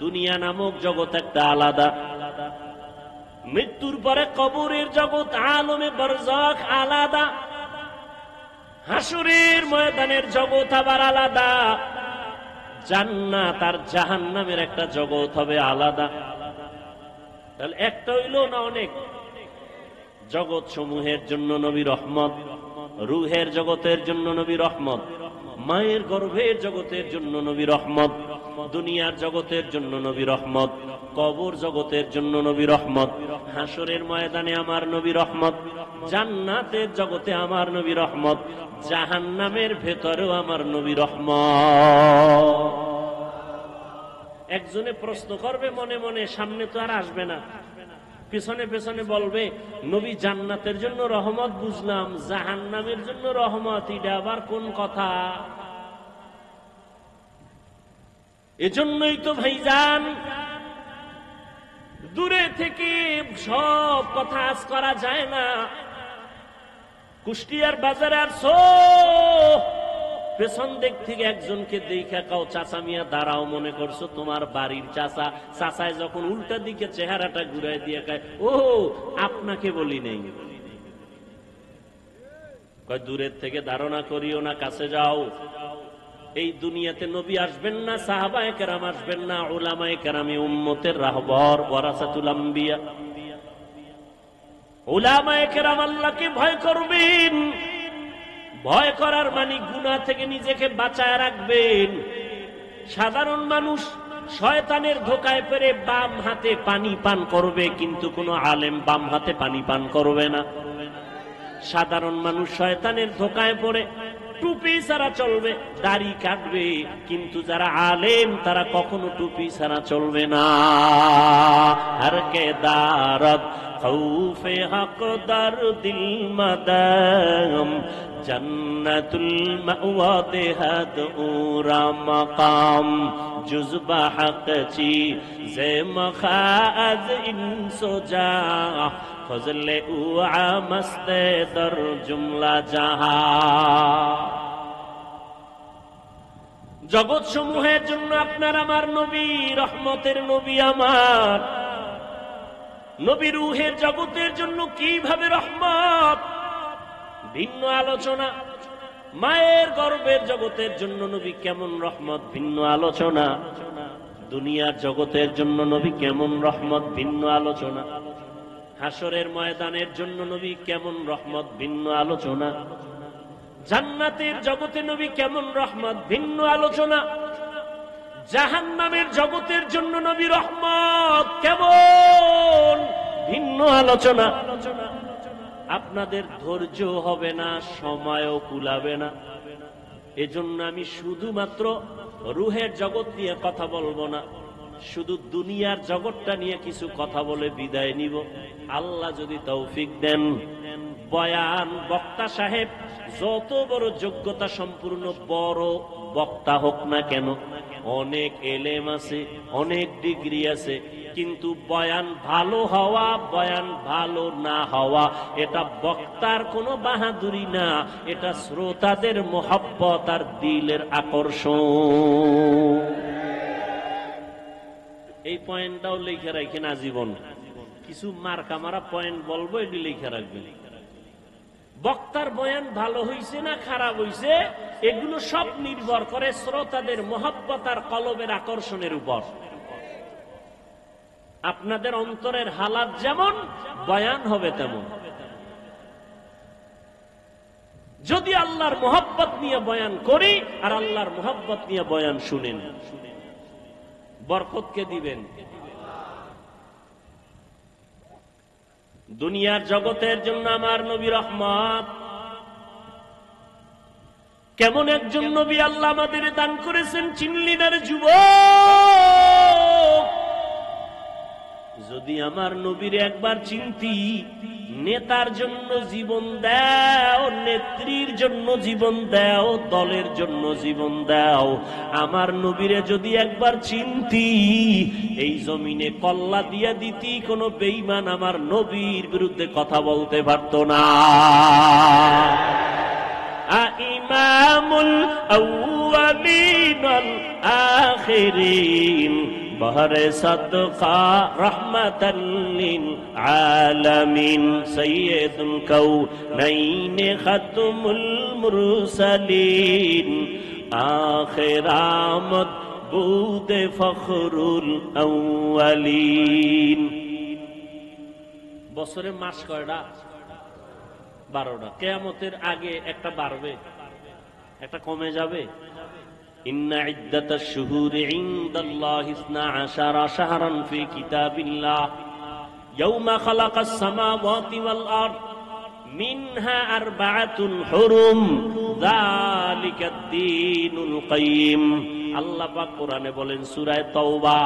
দুনিয়া নামক জগৎ একটা আলাদা, মৃত্যুর পরে কবরের জগৎ আলমে বরজাখ আলাদা, হাসুরের ময়দানের জগৎ আবার আলাদা, জান্নাত আর জাহান্নামের একটা জগৎ হবে আলাদা। তাহলে একটা হইল না, অনেক। জগৎ সমূহের জন্য নবী রহমত, রুহের জগতের জন্য নবী রহমত, মায়ের গর্ভের জগতের জন্য নবী রহমত, দুনিয়ার জগতের জন্য নবী রহমত, কবর জগতের জন্য নবী রহমত, হাসরের ময়দানে আমার নবী রহমত, জান্নাতের জগতে আমার নবী রহমত, জাহান্নামের ভেতরেও আমার নবী রহমত। একজনে প্রশ্ন করবে মনে মনে, সামনে তো আর আসবে না, পিছনে পেছনে বলবে নবী জান্নাতের জন্য রহমত বুঝলাম, জাহান্নামের জন্য রহমত, এটা আবার কোন কথা? এজন্যই তো ভাইজান দূরে থেকে সব কথা আজ করা যায় না। কুষ্টিয়ার বাজারে আর পেছন দিক থেকে একজনকে দেখা কাও চাচা মিয়া দাঁড়াও, মনে করছো তোমার বাড়ির চাচা। চাচায় যখন উল্টা দিকে চেহারাটা ঘুরাই দিয়ে কয়, ও আপনাকে বলি নেই। কয় দূরের থেকে ধারণা করিও না, কাছে যাও। এই দুনিয়াতে নবী আসবেন না, সাহাবায়ে কেরাম আসবেন না, উলামায়ে কেরাম উম্মতের রাহবার, ওয়ারাসাতুল আম্বিয়া। উলামায়ে কেরাম আল্লাহকে ভয় করবেন। ভয় করার মানে গুনাহ থেকে নিজেকে বাঁচায় রাখবেন। সাধারণ মানুষ শয়তানের ধোকায় পড়ে বাম হাতে পানি পান করবে, কিন্তু কোনো আলেম বাম হাতে পানি পান করবে না। সাধারণ মানুষ শয়তানের ধোকায় পড়ে টুপি ছাড়া চলবে, দাড়ি কাটবে, কিন্তু যারা আলেম তারা কখনো টুপি ছাড়া চলবে না। হর কে দারদ খৌফে হক দার দিল মাদাম জন্নতুল মাওয়া দেহাদ উরা মাকাম জুজবা হক চি জে মখাজ ইনসো জা ফজলে উআ মস্তে দর জুমলা জাহা। জগৎ সমূহের জন্য আপনার আমার নবী, রহমতের নবী আমার নবী। রূহের জগতের জন্য কিভাবে রহমত, ভিন্ন আলোচনা। মায়ের গর্ভের জগতের জন্য নবী কেমন রহমত, ভিন্ন আলোচনা। দুনিয়ার জগতের জন্য নবী কেমন রহমত, ভিন্ন আলোচনা। হাসরের ময়দানের জন্য নবী কেমন রহমত, ভিন্ন আলোচনা। জান্নাতের জগতে নবী কেমন রহমত, ভিন্ন আলোচনা। জাহান্নামের জগতের জন্য নবী রহমত কেমন, ভিন্ন আলোচনা। আপনাদের ধৈর্য হবে না, সময়ও কুলাবে না। এজন্য আমি শুধুমাত্র রূহের জগৎ নিয়ে কথা বলবো না, শুধু দুনিয়ার জগৎটা নিয়ে কিছু কথা বলে বিদায় নিব। আল্লাহ যদি তৌফিক দেন, বয়ান বক্তা সাহেব যত বড় যোগ্যতা সম্পূর্ণ বড় বক্তা হোক না কেন, অনেক এলেম আছে, অনেক ডিগ্রি আছে, কিন্তু বয়ান ভালো হওয়া, বয়ান ভালো না হওয়া এটা বক্তার কোনো বাহাদুরি না, এটা শ্রোতাদের মোহাব্বত আর দিলের আকর্ষণ। এই পয়েন্টটাও লিখে রাখেন আজীবন। কিছু মার্কা মারা পয়েন্ট বলবো, এটি লিখে রাখবেন। বক্তার বয়ান ভালো হইছে না খারাপ হইছে, এগুলো সব নির্ভর করে শ্রোতাদের মোহাব্বত আর কলবের আকর্ষণের উপর। আপনাদের অন্তরের হালাত যেমন, বয়ান হবে তেমন। যদি আল্লাহর মোহাব্বত নিয়ে বয়ান করি আর আল্লাহর মোহাব্বত নিয়ে বয়ান শুনেন, বরকতকে দিবেন। দুনিয়ার জগতের জন্য আমার নবী রহমত। কেমন একজন নবী আল্লাহ আমাদের দান করেছেন, চিনলি না রে যুবক? যদি আমার নবীর একবার চিনতি, নেতার জন্য জীবন দাও, নেত্রীর জন্য জীবন দাও, দলের জন্য জীবন দাও, আমার নবীরে যদি একবার চিনতি, এই জমিনে কল্লা দিয়া দিতি, কোন বেঈমান আমার নবীর বিরুদ্ধে কথা বলতে পারত না। ইমামুল আউয়ালিন ওয়াল আখিরিন বহরে সাদকা রহমাতাল লিল আলামিন সাইয়্যিদুল কাউনাইন খাতমুল মুরসালিন আখির আমদ বুদে ফখরুল আউয়ালিন। বছরে মাস কয়টা? 12টা। কিয়ামতের আগে একটা বাড়বে, একটা কমে যাবে। ইন্না ইদ্দাতাশ শুহুরি ইনদাল্লাহি 12 শাহরান ফি কিতাবিল্লাহ ইয়াওমা খালাকাস সামাওয়াতি ওয়াল আরদ মিনহা আরবাআতুন হুরুম যালিকাদ-দীনুল কাইয়্যিম। আল্লাহ পাক কোরআনে বলেন সূরা তাওবা,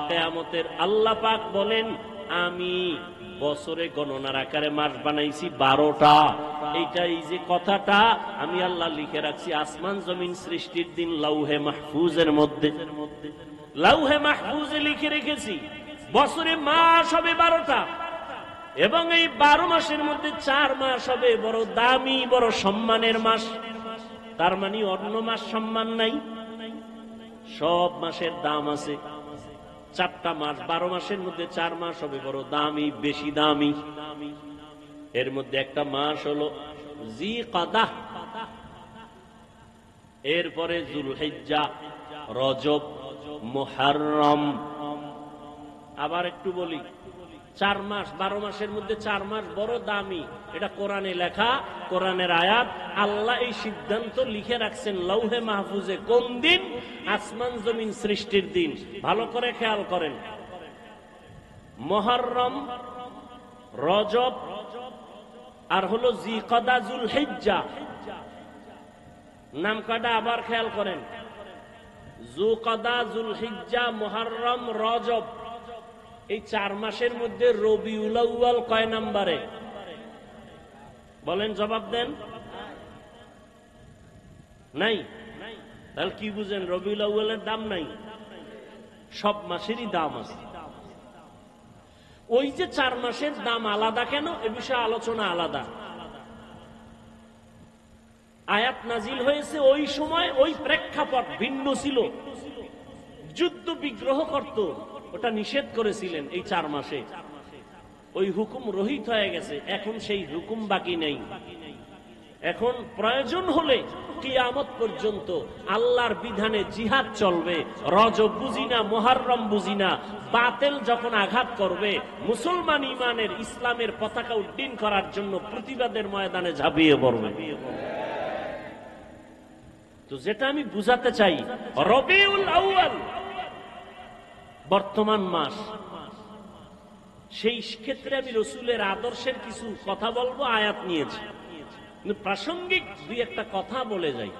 কিয়ামতের আল্লাহ পাক বলেন আমি বছরে গণনার আকারে মাস বানাইছি 12টা। এইটা, এই যে কথাটা আমি আল্লাহ লিখে রাখছি আসমান জমিন সৃষ্টির দিন লাউহে মাহফুজের মধ্যে। লাউহে মাহফুজে লিখে রেখেছি বছরে মাস হবে 12টা, এবং এই 12 মাসের মধ্যে 4 মাস হবে বড় দামি, বড় সম্মানের মাস। তার মানে অন্য মাস সম্মান নাই, সব মাসের দাম আছে। 4টা মাস, 12 মাসের মধ্যে 4 মাস হবে বড় দামি, বেশি দামি। এর মধ্যে একটা মাস হলো জিকাদা, এরপরে যুলহিজ্জা, রজব, মুহররম। আবার একটু বলি, 4 মাস, 12 মাসের মধ্যে 4 মাস বড় দামি। এটা কোরআনে লেখা, কোরআনের আয়াত। আল্লাহ এই সিদ্ধান্ত লিখে রাখছেন লৌহে মাহফুজে। কোন দিন? আসমান জমিন সৃষ্টির দিন। ভালো করে খেয়াল করেন, মুহররম, রজব আর হলো জিকাদা, যুলহিজ্জা। নাম কয়টা আবার খেয়াল করেন, জিকাদা, যুলহিজ্জা, মুহররম, রজব। এই 4 মাসের মধ্যে রবিউল আউয়াল কয় নম্বরে বলেন, জবাব দেন। নাই? তাহলে কি বুঝেন? রবিউল আউয়ালের দাম নাই, সব মাসেরই দাম আছে। ওই যে 4 মাসের দাম আলাদা কেন, এ বিষয়ে আলোচনা আলাদা। আয়াত নাজিল হয়েছে ওই সময়, ওই প্রেক্ষাপট ভিন্ন ছিল। যুদ্ধ বিগ্রহ করত, ওটা নিষেধ করেছিলেন এই 4 মাসে। ওই হুকুম রহিত হয়ে গেছে, এখন সেই হুকুম বাকি নেই। এখন প্রয়োজন হলে কিয়ামত পর্যন্ত আল্লাহর বিধানে জিহাদ চলবে। রজব বুঝি না, মুহররম বুঝি না, বাতিল যখন আঘাত করবে, মুসলমান ইমানের ইসলামের পতাকা উড্ডীন করার জন্য প্রতিবাদের ময়দানে ঝাঁপিয়ে পড়বে। তো যেটা আমি বুঝাতে চাই, রবিউল আউয়াল বর্তমান মাস, সেই ক্ষেত্রে আমি রসুলের আদর্শের কিছু কথা বলবো, আয়াত নিয়েছি। প্রাসঙ্গিক 2-1টা কথা বলে যাই।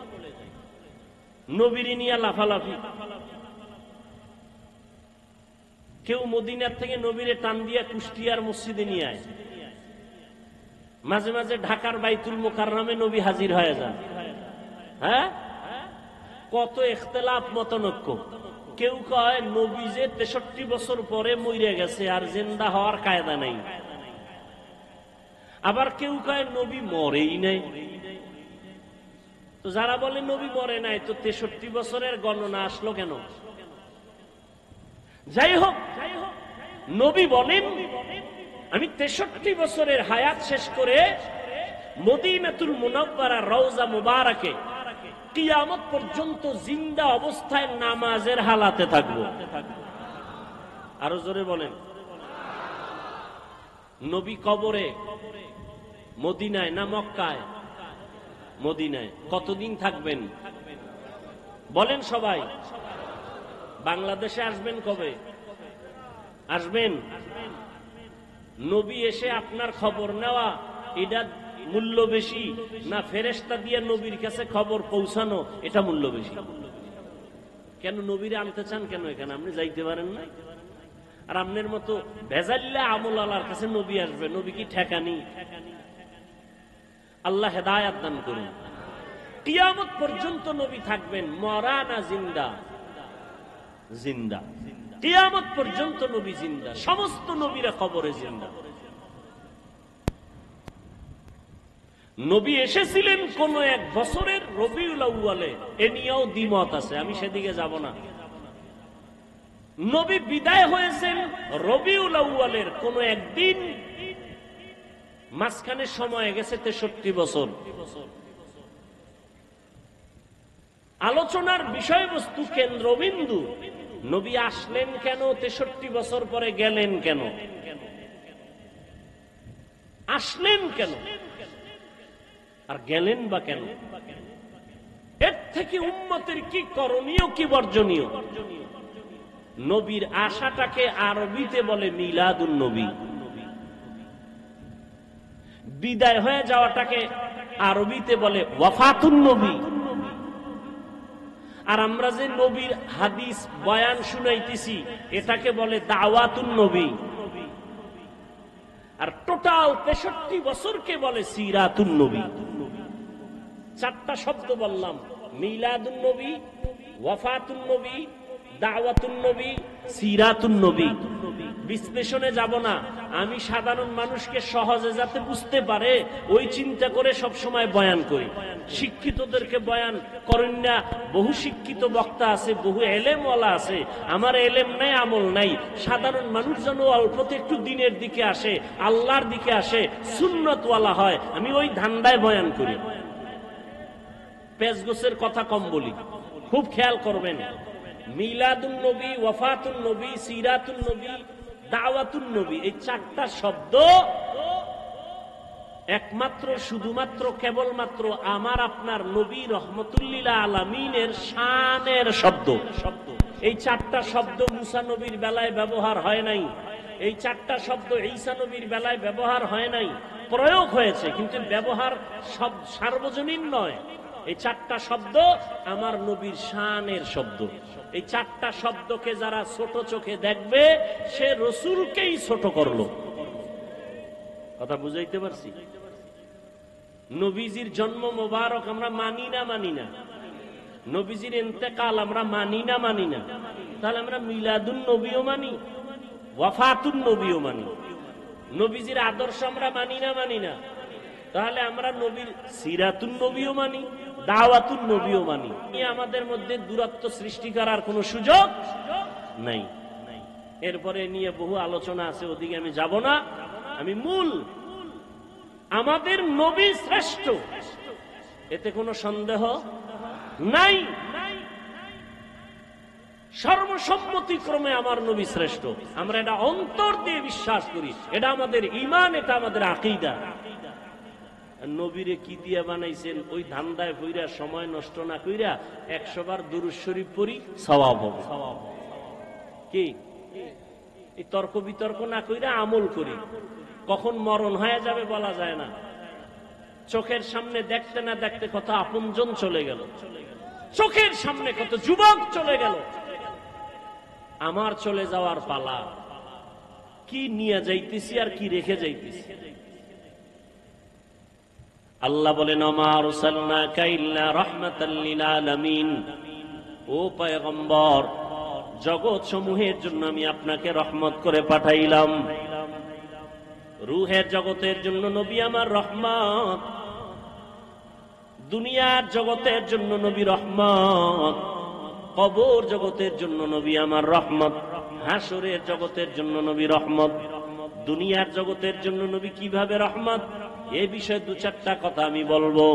নবীরে নিয়ে লাফালাফি, কেউ মদিনার থেকে নবীরে টান দিয়া কুষ্টিয়ার মসজিদে নিয়ে আয়, মাঝে মাঝে ঢাকার বাইতুল মুকাররমে নবী হাজির হয়ে যান। হ্যাঁ, কত ইখতিলাফ মতনৈক্য। কেউ কয় নবী যে 63 বছর পরে মরে গেছে, আর জিন্দা হওয়ার কায়দা নাই। আবার কেউ কয় নবী মরেই নাই। তো যারা বলে নবী মরে নাই, তো 63 বছরের গণনা আসলো কেন? যাই হোক, নবী বলেন আমি 63 বছরের হায়াত শেষ করে মদিনাতুল মুনাওয়ারা রওজা মুবারাকে কিয়ামত পর্যন্ত জিন্দা অবস্থায় নামাজের হালাতে থাকবো। আরো জোরে বলেন। নবী কবরে মদিনায় না মক্কায়? মদিনায়। কতদিন থাকবেন বলেন সবাই? বাংলাদেশে আসবেন কবে? আসবেন? নবী এসে আপনার খবর নেওয়া, এটা মূল্য বেশি না ফেরেশতা দিয়ে নবীর কাছে খবর পৌঁছানো, এটা মূল্য বেশি? কেন নবীরে আনতে চান কেন এখানে? আপনি যাইতে পারেন না? আর আপনার মতো ভেজাল্লা আমল আল্লাহর কাছে নবী আসবে, নবী কি ঠেকানি? আল্লাহ হেদায়াত দান করুন। কিয়ামত পর্যন্ত নবী থাকবেন, মরা না জিন্দা? জিন্দা। কিয়ামত পর্যন্ত নবী জিন্দা, সমস্ত নবীরা কবরে জিন্দা। নবী এসেছিলেন কোন এক বছরের রবিউল আউয়ালে, এ নিয়েও দ্বিমত আছে, আমি সেদিকে যাব না। নবী বিদায় হয়েছেন রবিউল আউয়ালের কোন একদিন, মাঝখানে সময় গেছে 63 বছর। আলোচনার বিষয়বস্তু, কেন্দ্রবিন্দু, নবী আসলেন কেন, 63 বছর পরে গেলেন কেন, আসলেন কেন আর গেলেন বা কেন? এর থেকে উম্মতের কি করণীয়, কি বর্জনীয়? নবীর আশাটাকে আরবিতে বলে মিলাদুন নবী, বিদায় হয়ে যাওয়াটাকে আরবিতে বলে ওয়াফাতুন নবী। আর আমরা যে নবীর হাদিস বয়ান শুনাইতেছি, এটাকে বলে দাওয়াতুন নবী। আর টোটাল 63 বছরকে বলে সিরাতুন নবী। 4টা শব্দ বললাম, মিলাদুন নবী, ওয়াফাতুন নবী, দাওয়াতুন নবী, সিরাতুন নবী। বিশ্লেষণে যাব না, আমি সাধারণ মানুষকে সহজে যাতে বুঝতে পারে ওই চিন্তা করে সব সময় বয়ান করি। শিক্ষিতদেরকে বয়ান করেন না, বহু শিক্ষিত বক্তা আছে, বহু এলেমওয়ালা আছে, আমার এলেম নাই, আমল নাই। সাধারণ মানুষ যেন অল্পতে একটু দিনের দিকে আসে, আল্লাহর দিকে আসে, সুন্নতওয়ালা হয়, আমি ওই ধান্দায় বয়ান করি। পেজগোছের কথা কম বলি, খুব খেয়াল করবেন। মিলাদুন নবী, ওয়াফাতুন নবী, সিরাতুন নবী, দাওয়াতুন নবী, এই 4টা শব্দ একমাত্র, শুধুমাত্র, কেবলমাত্র আমার আপনার নবী রহমতুল্লিল আলামিনের শানের শব্দ। এই 4টা শব্দ মুসা নবীর বেলায় ব্যবহার হয় নাই, এই 4টা শব্দ ঈসা নবীর বেলায় ব্যবহার হয় নাই। প্রয়োগ হয়েছে, কিন্তু ব্যবহার সব সার্বজনীন নয়। এই চারটা শব্দ আমার নবীর শানের শব্দ। এই চারটা শব্দকে যারা ছোট চোখে দেখবে সে রসুলকেই ছোট করলো। কথা বুঝাইতে পারছি? নবীজির জন্ম মোবারক আমরা মানি না মানি না? নবীজির ইন্তেকাল আমরা মানি না মানি না? তাহলে আমরা মিলাদুন নবীও মানি, ওয়াফাতুন নবীও মানি। নবীজির আদর্শ আমরা মানি না মানি না? তাহলে আমরা নবীর সিরাতুন নবীও মানি, দাওয়াতুন নবীও মানি। আমাদের মধ্যে দূরত্ব সৃষ্টি করার কোনো সুযোগ নাই। এরপরে নিয়ে বহু আলোচনা আছে, ওদিকে আমি যাব না। আমি মূল আমাদের নবী শ্রেষ্ঠ, এতে কোনো সন্দেহ নাই। সর্বসম্মতিক্রমে আমার নবী শ্রেষ্ঠ, আমরা এটা অন্তর দিয়ে বিশ্বাস করি। এটা আমাদের ঈমান, এটা আমাদের আকীদা। নবীরে কি দিয়ে বানাইছেন ওই ধান্দায় পইরা সময় নষ্ট না কইরা 100 বার দুরূদ শরীফ পড়ি, সওয়াব হবে। কি এই তর্ক বিতর্ক না কইরা আমল করি। কখন মরণ হয়ে যাবে বলা যায় না। চোখের সামনে দেখতে না দেখতে কত আপনজন চলে গেল, চোখের সামনে কত যুবক চলে গেল। আমার চলে যাওয়ার পালা। কি নিয়ে যাইতেছি আর কি রেখে যাইতেছি? আল্লাহ বলেন, ওমা আরসালনাকা ইল্লা রাহমাতাল লিল আলামিন। ও পয়গম্বর, জগৎ সমূহের জন্য আমি আপনাকে রহমত করে পাঠাইলাম। রূহের জগতের জন্য নবী আমার রহমত, দুনিয়ার জগতের জন্য নবী রহমত, কবর জগতের জন্য নবী আমার রহমত, হাসরের জগতের জন্য নবী রহমত। দুনিয়ার জগতের জন্য নবী কিভাবে রহমত, এই বিষয়ে 2-4টা কথা আমি বলবো।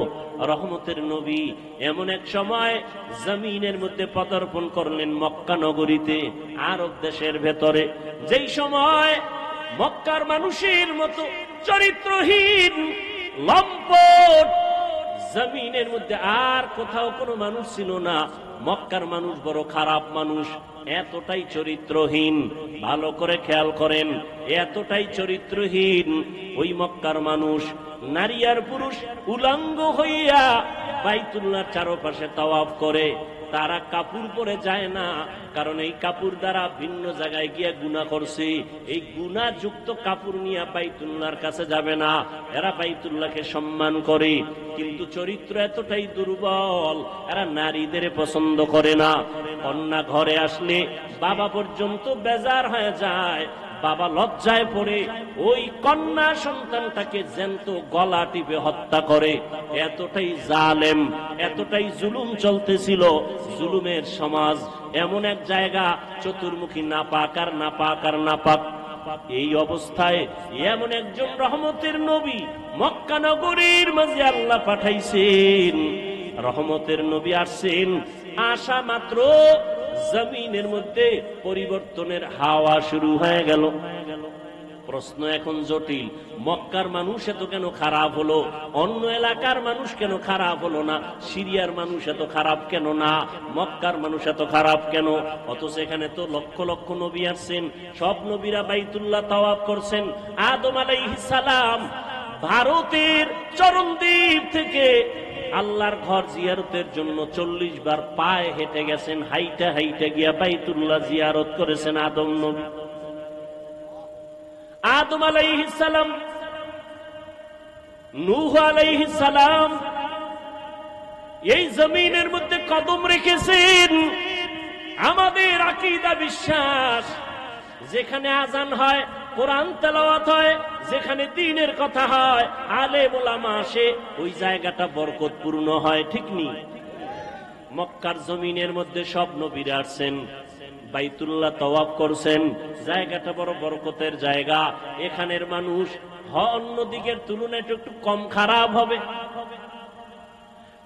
রহমতের নবী এমন এক সময় জমিনের মধ্যে পদার্পণ করলেন মক্কা নগরীতে, আরব দেশের ভেতরে, যেই সময় মক্কার মানুষের মতো চরিত্রহীন লম্পট জমিনের মধ্যে আর কোথাও কোনো মানুষ ছিল না। মক্কার মানুষ বড় খারাপ মানুষ, এতটাই চরিত্রহীন। ভালো করে খেয়াল করেন, এতটাই চরিত্রহীন ওই মক্কার মানুষ। নারী আর পুরুষ উলঙ্গ হইয়া বাইতুল্লাহর চারপাশে তাওয়াফ করে। তারা কাপড় পরে যায় না, কারণ এই কাপড় দ্বারা ভিন্ন জায়গায় গিয়ে গুনাহ করছে। এই গুনাহযুক্ত কাপড় নিয়ে বাইতুল্লাহর কাছে যাবে না। এরা বাইতুল্লাহকে সম্মান করে, কিন্তু চরিত্র এতটাই দুর্বল, এরা নারীদের পছন্দ করে না। কন্যা ঘরে আসলে বাবা পর্যন্ত বেজার হয়ে যায়। বাবা লজ্জায় পড়ে ওই কন্যা সন্তানটাকে জ্যান্ত গলা টিপে হত্যা করে। এতটাই জালেম, এতটাই জুলুম চলতেছিল। জুলুমের সমাজ, এমন এক জায়গা চতুর্মুখী নাপাক আর নাপাক আর নাপাক। এই অবস্থায় এমন একজন রহমতের নবী মক্কা নগরীর মাঝে আল্লাহ পাঠাইছেন। রহমতের নবী আসছেন, আসা মাত্র জমিনের মধ্যে পরিবর্তনের হাওয়া শুরু হয়ে গেল। প্রশ্ন এখন জটিল, মক্কার মানুষ এত কেন খারাপ হলো? অন্য এলাকার মানুষ কেন খারাপ হলো না? সিরিয়ার মানুষ এত খারাপ কেন না? মক্কার মানুষ এত খারাপ কেন? অথচ এখানে তো লক্ষ লক্ষ নবী আসছেন, সব নবীরা বাইতুল্লাহ তাওয়াফ করছেন। আদম আলাইহিস সালাম ভারতের চরণদ্বীপ থেকে আল্লাহর ঘর জিয়ারতের জন্য 40 বার পায়ে হেঁটে গেছেন, হাইটা হাইটা গিয়া বাইতুল্লাহ জিয়ারত করেছেন আদম নবী। আদম আলাইহিস সালাম, নূহ আলাইহিস সালাম এই জমিনের মধ্যে কদম রেখেছেন। আমাদের আকীদা বিশ্বাস, যেখানে আজান হয়, কোরআন তেলাওয়াত হয়, যেখানে দ্বীনের কথা হয়, আলেম ওলামা আসে, ওই জায়গাটা বরকতপূর্ণ হয়। ঠিক নি? মক্কার জমিনের মধ্যে সব নবীরা আসছেন, বাইতুল্লাহ তাওয়াফ করছেন, জায়গাটা বড় বরকতের জায়গা। এখানের মানুষ অন্য দিকের তুলনায় একটু কম খারাপ হবে।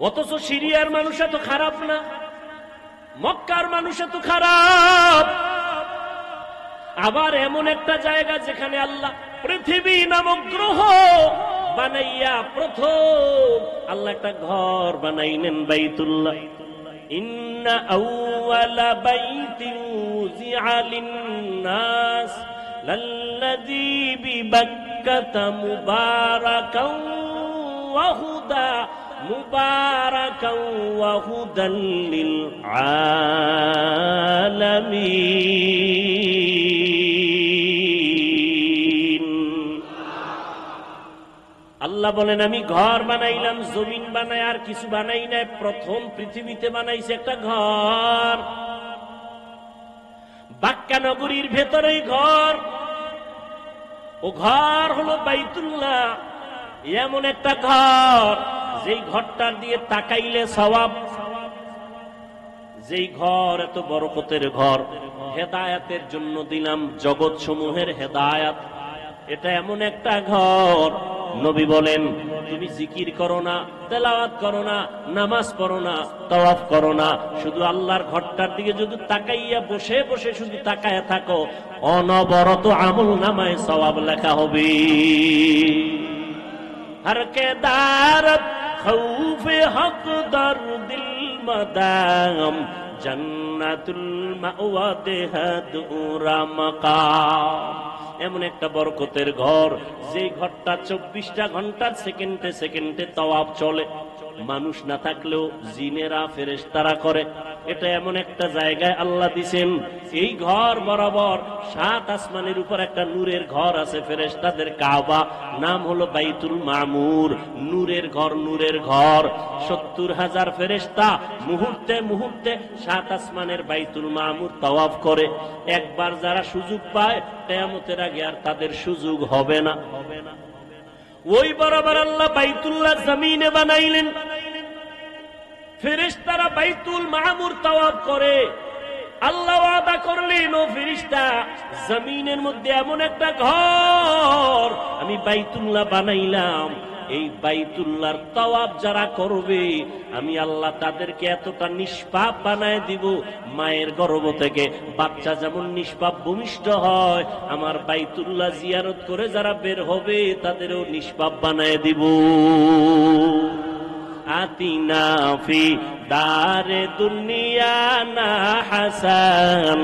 অথচ সিরিয়ার মানুষ এত খারাপ না, মক্কার মানুষ এত খারাপ। আবার এমন একটা জায়গা যেখানে আল্লাহ পৃথিবী নামক গ্রহ বানাইয়া প্রথম আল্লাহ একটা ঘর বানাইলেন, বাইতুল্লাহ। ইন্না আউওয়ালা বাইতিন উযিআ লিন-নাস লাল্লাযী বিবাক্কাতা মুবারাকান ওয়া হুদা মুবারাকাও ওয়া হুদাল লিল আলামিন। আল্লাহ বলেন আমি ঘর বানাইলাম, জমিন বানাই আর কিছু বানাই নাই। প্রথম পৃথিবীতে বানাইছে একটা ঘর, বাক্কা নগরীর ভেতরেই ঘর। ও ঘর হলো বাইতুল্লাহ, এমন একটা ঘর যেই ঘরটার দিয়ে তাকাইলে সওয়াব। যেই ঘর এত বরকতের ঘর, হেদায়াতের জন্য দিলাম, জগৎ সমূহের হেদায়াত। এটা এমন একটা ঘর, নবী বলেন তুমি জিকির করো না, তেলাওয়াত করো না, নামাজ পড়ো না, তাওয়াফ করো না, শুধু আল্লাহর ঘরটার দিকে যদি তাকাইয়া বসে বসে শুধু তাকায়া থাকো, অনবরত আমল নামায় সওয়াব লেখা হবে। हर के दारत खौफ हक दर दिल मदाम जन्नतुल मावा देहदुरा मकाम। এমন একটা বরকতের ঘর, যেই ঘরটা 24টা ঘন্টার সেকেন্ডে সেকেন্ডে তাওয়াফ চলে। মানুষ না থাকলেও জিনেরা ফেরেশতারা করে। এটা এমন একটা জায়গায় আল্লাহ দিছেন, এই ঘর বরাবর 7 আসমানের উপর একটা নূরের ঘর আছে, ফেরেশতাদের কাবা, নাম হলো বাইতুল মামুর। নূরের ঘর, নূরের ঘর। 70,000 ফেরেশতা মুহূর্তে মুহূর্তে 7 আসমানের বাইতুল মামুর তাওয়াফ করে। একবার যারা সুযোগ পায়, কিয়ামতের আগে আর তাদের সুযোগ হবে না। ওই বরাবর আল্লাহ বাইতুল্লাহ জমিনে বানাইলেন, ফেরেশতারা বাইতুল মামুর তাওয়াফ করে। আল্লাহ ওয়াদা করলেন, ও ফেরেশতা, জমিনের মধ্যে এমন একটা ঘর আমি বাইতুল্লাহ বানাইলাম, এই বাইতুল্লাহর তাওয়াফ যারা করবে আমি আল্লাহ তাদেরকে এতটা নিষ্পাপ বানায় দিব, মায়ের গর্ভ থেকে বাচ্চা যেমন নিষ্পাপ ভূমিষ্ঠ হয়, আমার বাইতুল্লাহ জিয়ারত করে যারা বের হবে তাদেরও নিষ্পাপ বানায় দিব। আতিনা ফি দারে দুনিয়া না হাসান,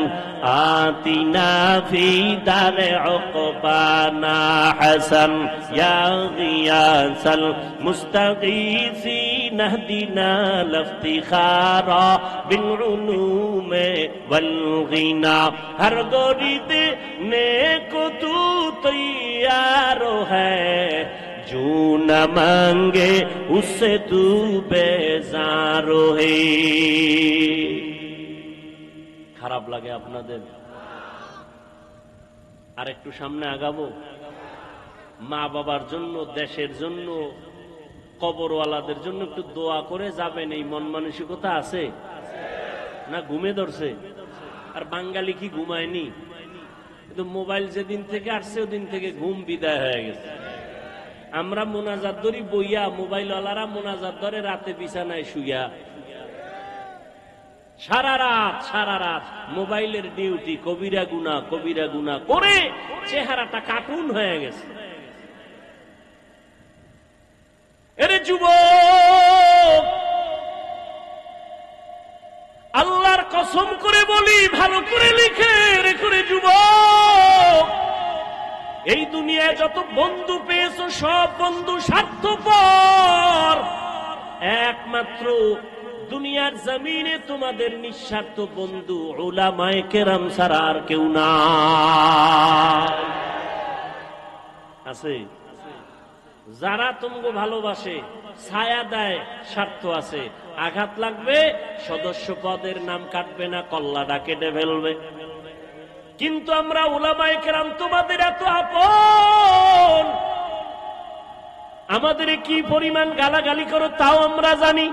আতিনা ফি দারে উকবা না হাসান, ইয়া গিয়াসাল মুস্তাগীসিন ইহদিনা লিফতিখারা বিল উলুমে ওয়াল গিনা। হর গরিদ নেকো তু তৈয়ার হ্যায়, जो न मांगे उससे तू बेजार है। খারাপ লাগে আপনাদের? আর একটু সামনে আগাবো। মা বাবার জন্য, দেশের জন্য, কবরওয়ালাদের জন্য একটু দোয়া করে যাবেন, এই মন মানসিকতা আছে না? ঘুমে ধরছে? আর বাঙালি কি ঘুমায়নি? কিন্তু মোবাইল যেদিন থেকে আসছে ওদিন থেকে ঘুম বিদায় হয়ে গেছে। আমরা মোনাজাত ধরি বইয়া, মোবাইল ওয়ালারা মোনাজাত ধরে রাতে বিছানায় শুইয়া। সারা রাত মোবাইলের ডিউটি, কবিরা গুনাহ করে চেহারাটা কার্টুন হয়ে গেছে। এরে যুবক, আল্লাহর কসম করে বলি, ভালো করে লিখে রেখে যুবক, এই দুনিয়ায় যত বন্ধু পেয়েছো সব বন্ধু স্বার্থপর। একমাত্র দুনিয়ার জমিনে তোমাদের নিঃস্বার্থ বন্ধু উলামায়ে কেরাম ছাড়া আর কেউ না আছে। যারা তোমাকে ভালোবাসে, ছায়া দেয়, স্বার্থ আছে। আঘাত লাগবে, সদস্য পদের নাম কাটবে না, কল্লাটা কেটে ফেলবে। কিন্তু আমরা উলামায়ে কেরাম তোমাদের এত আপন, আমাদের কি পরিমাণ গালাগালি করো তাও আমরা জানি,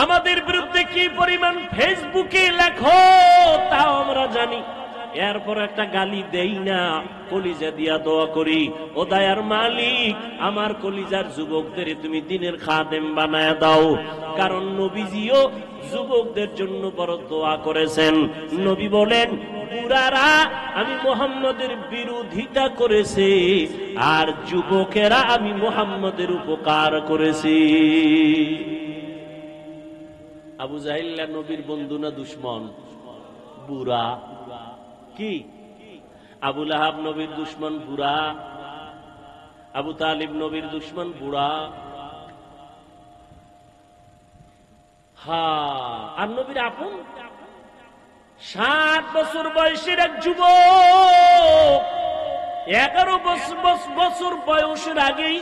আমাদের বিরুদ্ধে কি পরিমাণ ফেসবুকে লেখো তাও আমরা জানি। এরপর একটা গালি দেই না, কলিজা দিয়া দোয়া করি, ও দয়ার মালিক আমার কলিজার যুবকদের তুমি দিনের খাদেম বানায় দাও। কারণ নবীজিও যুবকদের জন্য বড় দোয়া করেছেন। নবী বলেন, বুড়ারা আমি মুহাম্মদের বিরোধিতা করেছে, আর যুবকেরা আমি মুহাম্মদের উপকার করেছি। আবু জাহিল নবীর বন্ধু না দুশ্মন? বুড়া। কি আবু লাহাব নবীর দুশ্মন বুড়া, আবু তালিব নবীর দুশ্মন বুড়া। আর নবীর আপন 7 বছর বয়সের এক যুবক 11 বছর বয়সের আগেই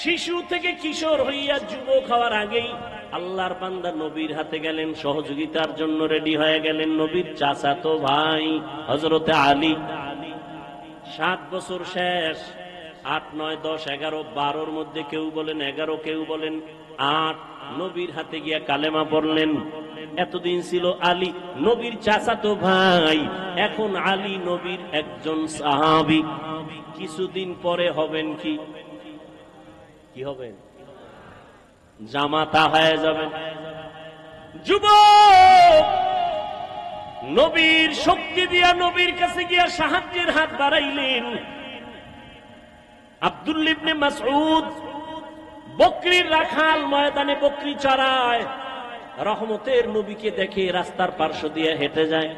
শিশু থেকে কিশোর হইয়া যুবক হওয়ার আগেই আল্লাহর বান্দা নবীর হাতে গেলেন, সহযোগিতার জন্য রেডি হয়ে গেলেন। নবীর চাচাতো ভাই হযরতে আলী 7 বছর শেষ, 8, 9, 10, 11, 12-র মধ্যে কেউ বলেন 11, কেউ বলেন 8, নবীর হাতে গিয়া কালেমা পড়লেন। এতদিন ছিল আলী নবীর চাচাতো ভাই, এখন আলী নবীর একজন সাহাবী। কিছুদিন পরে হবেন কি হবেন? জামাতা হয়ে যাবেন। যুবক নবীর শক্তি দিয়া নবীর কাছে গিয়া সাহায্যের হাত বাড়াইলেন। আব্দুল্লাহ ইবনে মাসউদ বকরির রাখাল, ময়দানে বকরি চড়ায়, রহমতের নবীকে দেখে রাস্তার পার্শ্ব দিয়ে হেঁটে যায়।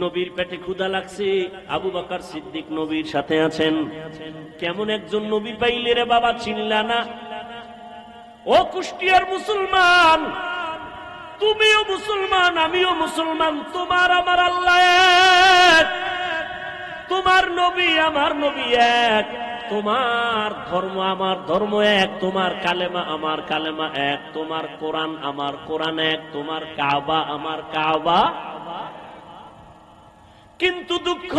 নবীর পেটে ক্ষুধা লাগছে, আবু বকর সিদ্দিক নবীর সাথে আছেন। কেমন একজন নবী পাইলে রে বাবা, চিনলা না? ও কুষ্টিয়ার মুসলমান, তুমিও মুসলমান, আমিও মুসলমান, তোমার আমার আল্লাহ এক, তোমার নবী আমার নবী এক, তোমার ধর্ম আমার ধর্ম এক, তোমার কালেমা আমার কালেমা এক, তোমার কোরআন আমার কোরআন এক, তোমার কাবা আমার কাবা। কিন্তু দুঃখ,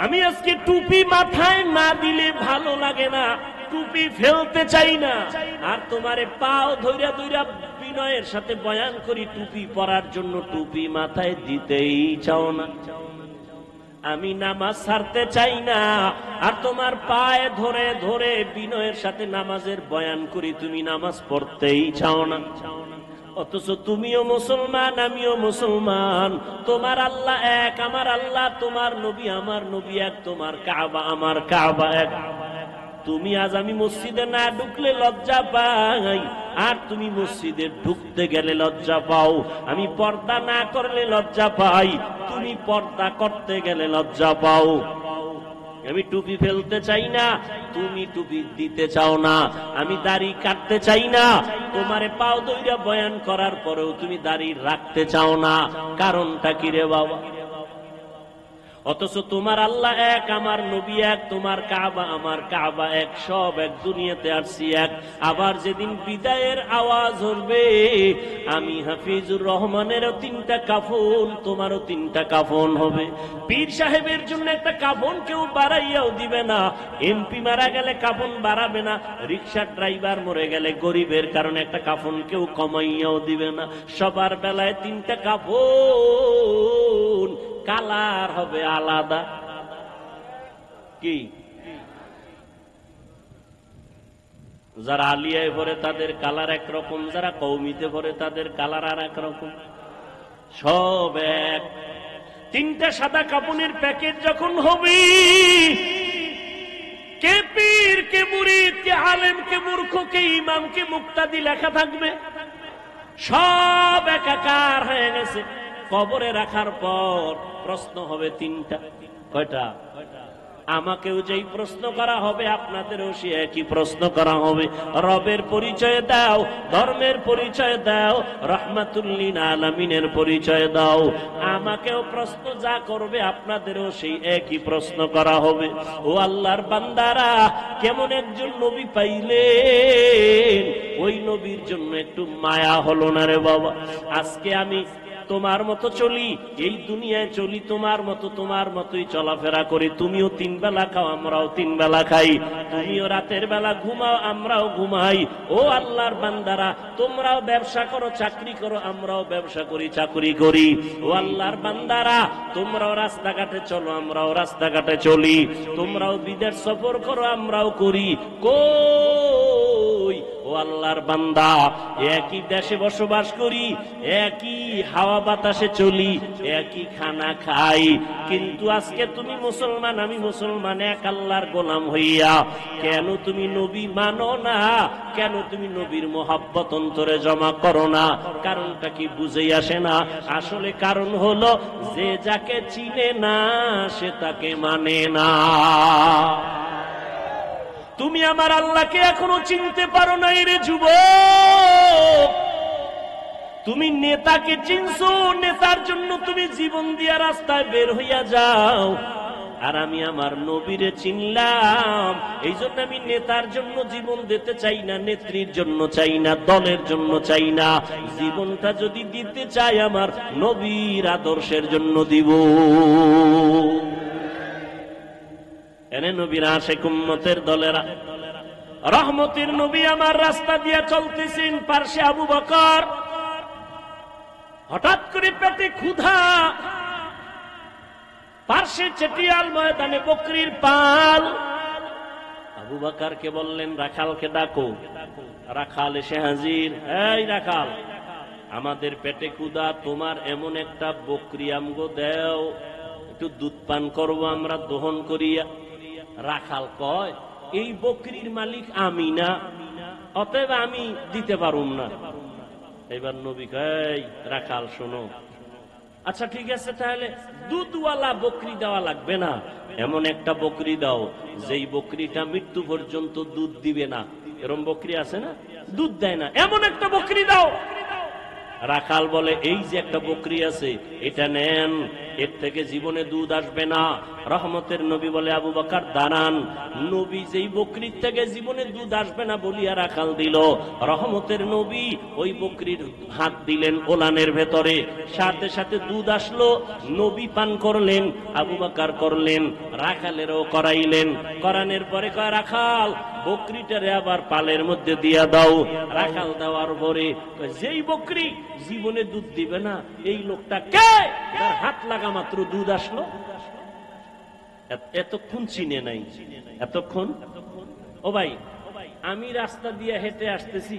আমি আজকে টুপি মাথায় না দিলে ভালো লাগে না, টুপি ফেলতে চাই না। আর তোমারে পাও ধইরা ধইরা বিনয়ের সাথে বয়ান করি টুপি পরার জন্য, টুপি মাথায় দিতেই চাও না। আমি নামাজ ছাড়তে চাই না, আর তোমার পায়ে ধরে ধরে বিনয়ের সাথে নামাজের বয়ান করি, তুমি নামাজ পড়তেই চাও না। অথচ তুমিও মুসলমান, আমিও মুসলমান, তোমার আল্লাহ এক, আমার আল্লাহ, তোমার নবী আমার নবী এক, তোমার কাবা আমার কাবা এক। তুমি আজ আমি মসজিদে না ঢুকলে লজ্জা পাই, আর তুমি মসজিদে ঢুকতে গেলে লজ্জা পাও। আমি পর্দা না করলে লজ্জা পাই, তুমি পর্দা করতে গেলে লজ্জা পাও। আমি টুপি ফেলতে চাই না, তুমি টুপি দিতে চাও না। আমি দাড়ি কাটতে চাই না, তোমারে পাও দইরা বয়ান করার পরেও তুমি দাড়ি রাখতে চাও না। কারণটা কি রে বাবা? অথচ তোমার আল্লাহ এক, আমার নবী এক, তোমার কাবা আমার কাবা এক, সব এক, দুনিয়াতে আসছি এক। আবার যেদিন বিদায়ের আওয়াজ হবে, আমি হাফিজুর রহমানেরও 3টা কাফন, তোমারও 3টা কাফন হবে। পীর সাহেবের জন্য একটা কাফন কেউ বাড়াইয়াও দিবে না, এমপি মারা গেলে কাফন বাড়াবে না, রিক্সার ড্রাইভার মরে গেলে গরিবের কারণে একটা কাফন কেউ কমাইয়াও দিবে না। সবার বেলায় 3টা কাফন, কালার হবে আলাদা। কি যারা আলিয়ায় ভরে তাদের কালার একরকম, যারা কওমিতে ভরে তাদের কালার আর একরকম, সব এক। 3টা সাদা কাপড়ের প্যাকেট যখন হবে, কে পীর, কে মুরিদ, কে আলেম, কে মূর্খ, কে ইমাম, কে মুক্তাদি লেখা থাকবে, সব একাকার হয়ে গেছে। কবরে রাখার পর প্রশ্ন হবে 3টা। কয়টা? আমাকেও যেই প্রশ্ন করা হবে, আপনাদেরও সে একই প্রশ্ন করা হবে। রবের পরিচয় দাও, ধর্মের পরিচয় দাও, রাহমাতুল লিল আলামিনের পরিচয় দাও। আমাকেও প্রশ্ন যা করবে, আপনাদেরও সেই একই প্রশ্ন করা হবে। ও আল্লাহর বান্দারা, কেমন একজন নবী পাইলেন, ওই নবীর জন্য একটু মায়া হলো না রে বাবা? আজকে আমি তোমার মতো চলি, এই দুনিয়ায় চলি তোমার মতোই চলাফেরা করি। তুমিও 3 বেলা খাও, আমরাও 3 বেলা খাই। তুমিও রাতের বেলা ঘুমাও, আমরাও ঘুমাই। ও আল্লাহর বান্দারা, তোমরাও ব্যবসা করো, চাকরি করো, আমরাও ব্যবসা করি, চাকরি করি। ও আল্লাহর বান্দারা, তোমরাও রাস্তাঘাটে চলো, আমরাও রাস্তাঘাটে চলি। তোমরাও বিদেশ সফর করো, আমরাও করি। কই ও আল্লাহর বান্দা, একই দেশে বসবাস করি, একই হাওয়া বাতাসে চলি, একই খানা খাই, কিন্তু আজকে তুমি মুসলমান, আমি মুসলমান, এক আল্লাহর গোলাম হইয়া কেন তুমি নবী মানো না? কেন তুমি নবীর মোহাব্বত অন্তরে জমা করো না? কারণটা কি বুঝেই আসে না? আসলে কারণ হলো, যে যাকে চিনে না সে তাকে মানে না। তুমি আমার আল্লাহকে এখনো চিনতে পারো নাই রে যুবক। তুমি নেতাকে চিনছো, নেতার জন্য তুমি জীবন দিয়া রাস্তায় বের হইয়া যাও, আর আমি আমার নবীরে চিনলাম, এই জন্য আমি নেতার জন্য জীবন দিতে চাই না, নেত্রীর জন্য চাই না, দলের জন্য চাই না। জীবনটা যদি দিতে চাই আমার নবীর আদর্শের জন্য দিব। এনে নবীর আশিক উম্মতের দলেরা, রহমতের নবী আমার রাস্তা দিয়া চলতেছেন, পার্শ্বে আবু বকর। হঠাৎ করে পেটে ক্ষুধা, পার্শ্বে চেটিয়াল ময়দানে বকরির পাল। আবু বকরকে বললেন, রাখালকে ডাকো। রাখাল এসে হাজির। এই রাখাল, আমাদের পেটে ক্ষুধা, তোমার এমন একটা বকরি আমগো দেও, একটু দুধ পান করবো আমরা দহন করিয়া। রাখাল কয়, এই বকরির মালিক আমি না, অতএব আমি দিতে পারুম না। এবার নবী কয়, রাখাল শোনো, আচ্ছা ঠিক আছে, তাহলে দুধওয়ালা বকরি দেওয়া লাগবে না, এমন একটা বকরি দাও যেই বকরিটা মৃত্যু পর্যন্ত দুধ দিবে না। এরকম বকরি আছে না, দুধ দেয় না, এমন একটা বকরি দাও। রাখাল বলে, এই যে একটা বকরি আছে, এটা নেন, এর থেকে জীবনে দুধ আসবে না। রহমতের নবী বলে, আবু বকর দাঁড়ান। নবী যেই বকরির থেকে জীবনে দুধ আসবে না বলিয়া রাখাল দিল, রহমতের নবী ওই বকরির হাত দিলেন ওলানের ভেতরে, সাথে সাথে দুধ আসলো। নবী পান করলেন, আবু বকর করলেন, রাখালেরও করাইলেন। করানোর পরে কয়, রাখাল বকরিটারে আবার পালের মধ্যে দিয়া দাও। রাখাল দেওয়ার পরে যেই বকরি জীবনে দুধ দিবে না, এই লোকটা কে, তার হাত লাগা মাত্র দুধ আসলো। এতক্ষণ চিনে নাই, এতক্ষণ। ও ভাই, আমি রাস্তা দিয়ে হেঁটে আসতেছি,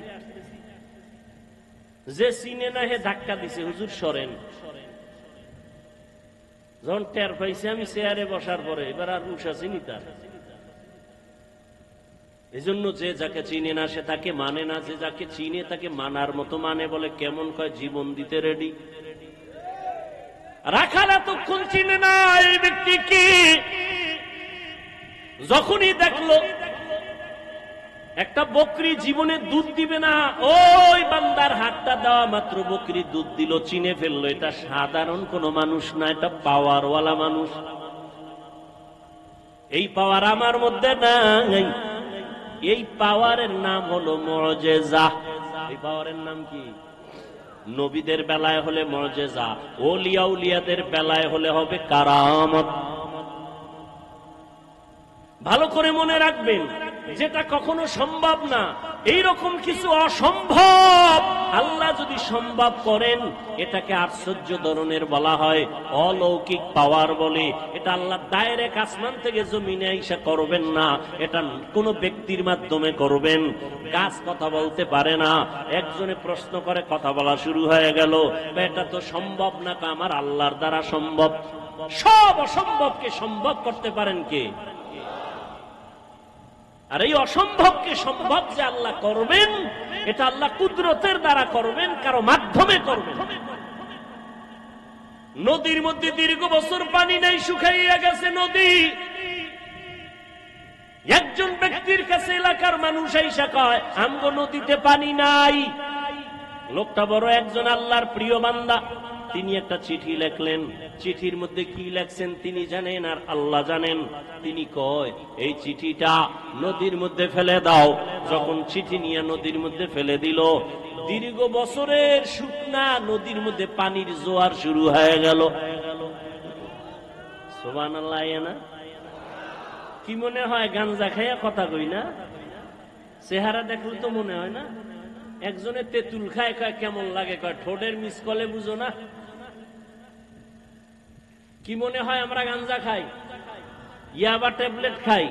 যে চিনে না হে ধাক্কা দিছে, হুজুর সরেন। যখন টের পাইছে আমি চেয়ারে বসার পরে, এবার আর উষা চিনি তার। এই জন্য যে যাকে চিনে না সে তাকে মানে না, যে যাকে চিনে তাকে মানার মতো মানে। বলে কেমন, কয় জীবন দিতে রেডি। রাখাল এতক্ষণ চিনে না এই ব্যক্তি কি। যখনই দেখলো একটা বকরি জীবনে দুধ দিবে না, ওই বান্দার হাতটা দেওয়া মাত্র বকরি দুধ দিল, চিনে ফেললো এটা সাধারণ কোন মানুষ না, এটা পাওয়ারওয়ালা মানুষ। এই পাওয়ার আমার মধ্যে নাই। এই পাওয়ারের নাম হলো মুআজিজা। এই পাওয়ারের নাম কি? নবীদের বেলায় হলে মুআজিজা, ওলিয়া উলিয়াদের বেলায় হলে হবে কারামত। ভালো করে মনে রাখবেন, যেটা কখনো সম্ভব না, এইরকম কিছু অসম্ভব আল্লাহ যদি সম্ভব করেন, এটাকে আশ্চর্য ধরনের বলা হয়, অলৌকিক পাওয়ার বলে। এটা আল্লাহ ডাইরেক্ট আসমান থেকে জমিনে আইসা করবেন না, এটা কোন ব্যক্তির মাধ্যমে করবেন। গাছ কথা বলতে পারে না, একজনে প্রশ্ন করে কথা বলা শুরু হয়ে গেল, এটা তো সম্ভব না, আমার আল্লাহর দ্বারা সম্ভব। সব অসম্ভবকে সম্ভব করতে পারেন কে? আর এই অসম্ভবকে সম্ভব যে আল্লাহ করবেন, এটা আল্লাহ কুদরতের দ্বারা করবেন, কারো মাধ্যমে করবেন। নদীর মধ্যে দীর্ঘ বছর পানি নাই, শুকাইয়া গেছে নদী। একজন ব্যক্তির কাছে এলাকার মানুষ আইসা কয়, আমগো নদীতে পানি নাই। লোকটা বড় একজন আল্লাহর প্রিয় বান্দা, তিনি একটা চিঠি লেখলেন। চিঠির মধ্যে কি লেখছেন তিনি জানেন আর আল্লাহ জানেন। তিনি কয়, এই চিঠিটা নদীর মধ্যে ফেলে দাও। যখন চিঠি নিয়ে নদীর মধ্যে ফেলে দিল, দীর্ঘ বছরের শুকনা নদীর মধ্যে পানির জোয়ার শুরু হয়ে গেল। সুবহানাল্লাহ। না কি মনে হয় গাঞ্জা খাইয়া কথা কই না? চেহারা দেখলে তো মনে হয় না। একজনে তেঁতুল খায়, কয় কেমন লাগে, কয় ঠোঁটের মিস কলে বুঝো না। কি মনে হয় আমরা গাঞ্জা খাই, ইয়াবা ট্যাবলেট খাই,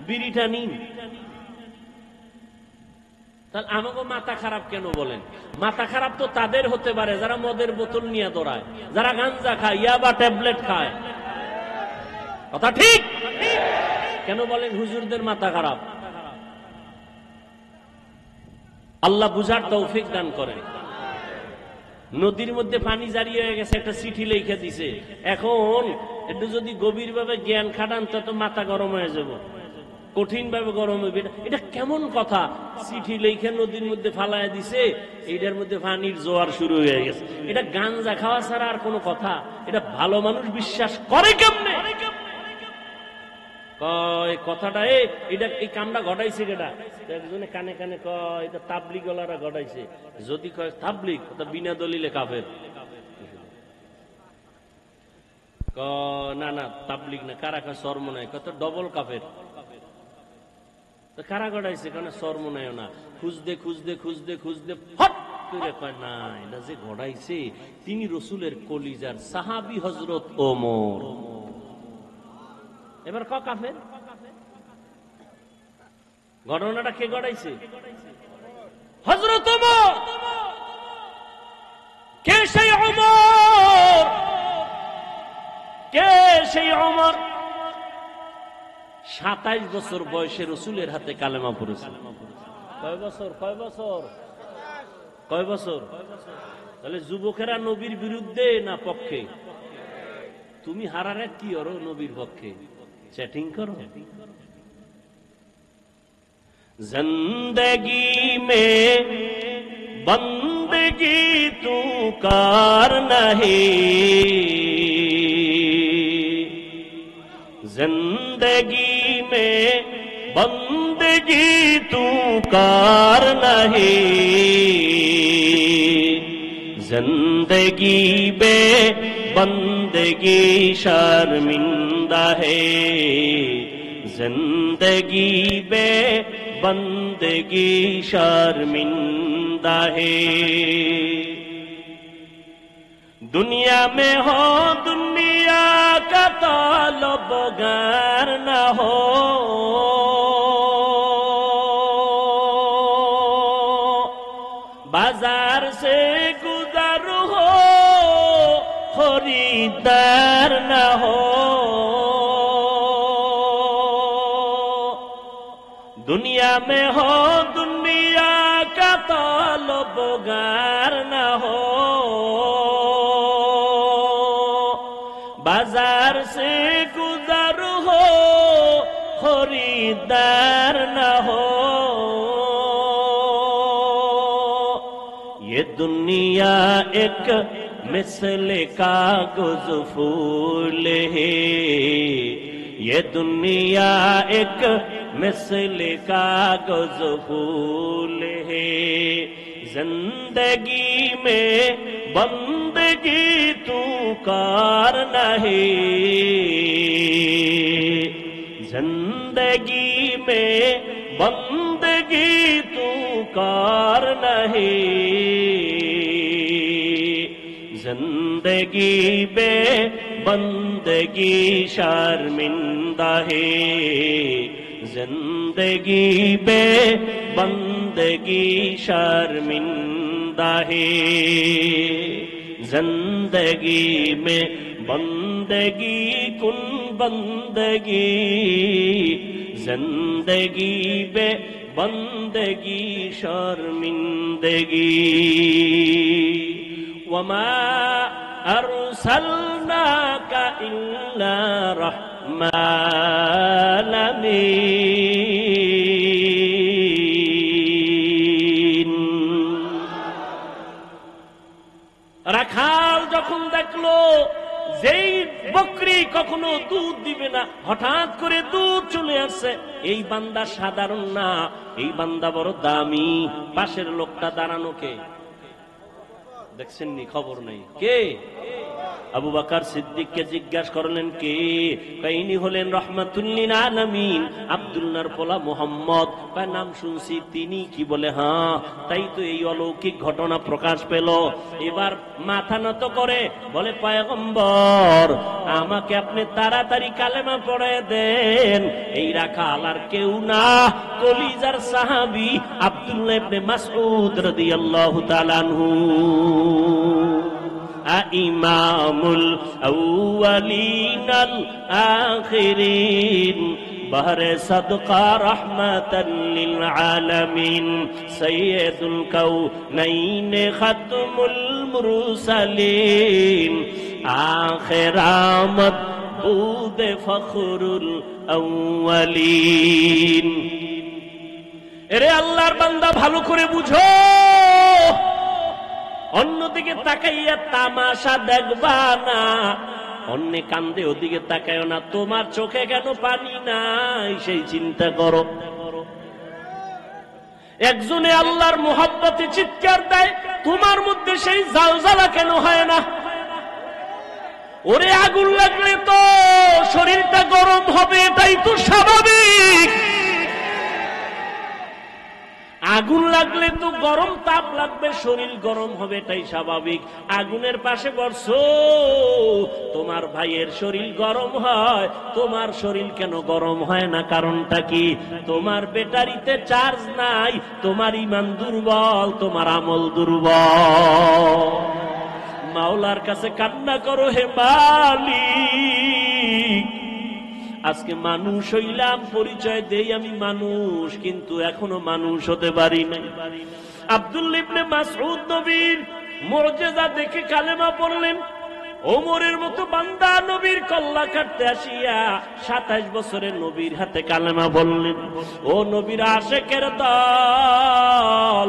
বিড়িটা নিন। তাহলে আমাকে মাথা খারাপ কেন বলেন? মাথা খারাপ তো তাদের হতে পারে যারা মদের বোতল নিয়ে দৌড়ায়, যারা গাঞ্জা খায়, ইয়াবা ট্যাবলেট খায়। কথা ঠিক? কেন বলেন হুজুরদের মাথা খারাপ? আল্লাহ বুঝার তৌফিক দান করেন। নদীর মধ্যে পানি জারি হয়ে গেছে, একটা চিঠি লিখে দিছে। এখন একটু যদি গভীর ভাবে জ্ঞান খাটান তো মাথা গরম হয়ে যাব। কঠিন ভাবে গরম হইবে, এটা কেমন কথা? চিঠি লেখে নদীর মধ্যে ফালায় দিছে, এইটার মধ্যে পানির জোয়ার শুরু হয়ে গেছে। এটা গাঞ্জা খাওয়া ছাড়া আর কোনো কথা? এটা ভালো মানুষ বিশ্বাস করে কেমনে? কয় কথাটা এটা এই কামটা ঘটাইছে কেটা? একজনে কানে কানে কয় এটা তাবলিগ ওয়ালারা ঘটাইছে। যদি কয় তাবলিগ, বিনা দলিলে কাফের। না না তাবলিগ না, কারা কয় সরমনায়, কত ডবল কাফের। কারা ঘটাইছে? কারণ সরমনায় না, খুঁজতে খুঁজতে খুঁজতে খুঁজতে ফট করে কয় না, এটা যে ঘটাইছে তিনি রসুলের কলিজার সাহাবী হযরত ওমর। এবার ক কাফের। ঘটনাটা কে ঘটাইছে? হযরত ওমর। কে সেই ওমর? কে সেই ওমর? 27 বছর বয়সে রসুলের হাতে কালেমা পড়েছে। কয় বছর? কয় বছর? কয় বছর? তাহলে যুবকেরা নবীর বিরুদ্ধে না পক্ষে? তুমি হারারে কি করো? নবীর পক্ষে চ্যাটিং করো। জিন্দেগি মে বন্দগি তু কার নাহি, जिंदगी में बंदगी तू कार नहीं, जिंदगी बे बंदगी शर्मिंदा है, जिंदगी बे बंदगी शर्मिंदा है। दुनिया में हो दुनिया का तलबगार न हो, बाजार से गुजर हो खरीदार न हो। दुनिया में हो दुनिया का तलबगार न हो, बाजार से गुजर हो खरीदार न हो। ये दुनिया एक मिसल कागज फूल है, ये दुनिया एक मिसल कागज फूल है। जिंदगी में बंदगी तू कार नहीं, जिंदगी में बंदगी तू कार नहीं, जिंदगी में बंदगी शर्मिंदा है, जिंदगी में बंदगी शर्मिंदा है। जिंदगी में बंदगी कुन बंदगी, जिंदगी में बंदगी शर्मिंदगी। वमा अरसलनाका इल्ला रहमान लिल। রাখাল যখন দেখলো যেই বকরি কখনো দুধ দিবে না, হঠাৎ করে দুধ চলে আসছে, এই বান্দা সাধারণ না, এই বান্দা বড় দামি। পাশের লোকটা দাঁড়ানো কে দেখছেন নি? খবর নেই কে? আবু বকর সিদ্দিককে জিজ্ঞাসা করলেন কে? ইনি হলেন রাহমাতুল লিল আলামিন আব্দুল্লাহর পোলা মুহাম্মদ। নাম শুনছি। তিনি কি বলে হ্যাঁ, তাই তো এই অলৌকিক ঘটনা প্রকাশ পেল। এবার মাথা নত করে বলে পয়গম্বর আমাকে আপনি তাড়াতাড়ি কালেমা পড়ায় দেন। এই রাখাল আর কেউ না, কলিজার সাহাবী আব্দুল্লাহ ইবনে মাসউদ রাদিয়াল্লাহু তাআলা আনহু। ইমামুল আউয়ালিনাল আখিরিন বহরে সদকা রাহমাতাল লিল আলামিন সাইয়্যিদুল কাউনাইন খাতমুল মুরসালিন আখির আমদ মাবুদে ফখরুল আউয়ালিন। এরে আল্লাহর বান্দা ভালো করে বুঝো, অন্যদিকে তাকাইয়া তামাশা দেখবা না, অন্য কান্দে ওদিকে তাকায়ও না। তোমার চোখে কেন পানি নাই সেই চিন্তা করো। একজনে আল্লাহর মুহাব্বতে চিৎকার দেয়, তোমার মধ্যে সেই জালজালা কেন হয় না? ওরে আগুন লাগলে তো শরীরটা গরম হবে, এটাই তো স্বাভাবিক। আগুন লাগলে তো গরম তাপ লাগবে, শরীর গরম হবে, এটাই স্বাভাবিক। আগুনের পাশে বসো, তোমার ভাইয়ের শরীর গরম হয়, তোমার শরীর কেন গরম হয় না? কারণটা কি? তোমার ব্যাটারিতে চার্জ নাই, তোমার ঈমান দুর্বল, তোমার আমল দুর্বল। মাওলার কাছে কান্না করো, হে মালিক, আজকে মানুষ হইলাম, পরিচয় দেই আমি মানুষ, কিন্তু এখনো মানুষ হতে পারি নাই। আব্দুল্লাহ ইবনে মাসউদ নবীর মুজিজা দেখে কালেমা পড়লেন। ওমরের মতো বান্দা নবীর কল্লা কাটতে আসিয়া 27 বছরের নবীর হাতে কালেমা বললেন। ও নবীর আশেকের দল,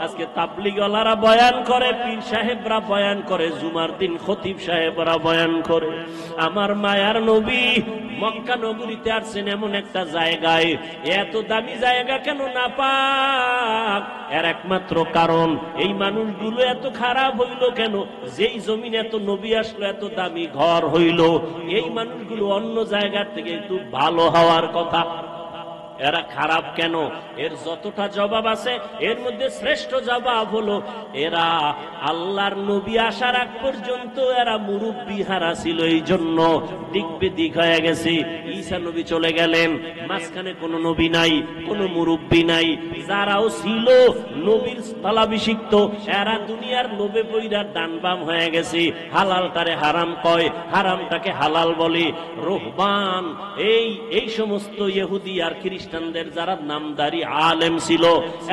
আজকে তাবলীগওয়ালারা বয়ান করে, পীর সাহেবরা বয়ান করে, জুমার দিন খতিব সাহেবরা বয়ান করে। আমার মায়ার নবী মক্কা নগরীতে আসছেন এমন একটা জায়গায়, এত দামি জায়গা কেন না পাক? এর একমাত্র কারণ এই মানুষগুলো এত খারাপ হইল কেন? যেই জমিন এত নবী আসলো, এত দামি ঘর হইল, এই মানুষগুলো অন্য জায়গার থেকে একটু ভালো হওয়ার কথা, এরা খারাপ কেন? এর যতটা জবাব আছে, এর মধ্যে শ্রেষ্ঠ জবাব হলো এরা আল্লাহর নবী আসার আগ পর্যন্ত এরা মুরব্বি হারা ছিল, এই জন্য দিক বেদিক হয়ে গেছে। ঈসা নবী চলে গেলেন, মাঝখানে কোনো নবী নাই, কোনো মুরব্বি নাই। যারাও ছিল নবীর স্থলাভিষিক্ত, এরা দুনিয়ার লোভে পইরা ডান বাম হয়ে গেছে। হালালটারে হারাম কয়, হারামটাকে হালাল বলে। রুহবান এই সমস্ত ইহুদি আর খ্রিস্টানদের যারা নামদারি আলেম ছিল,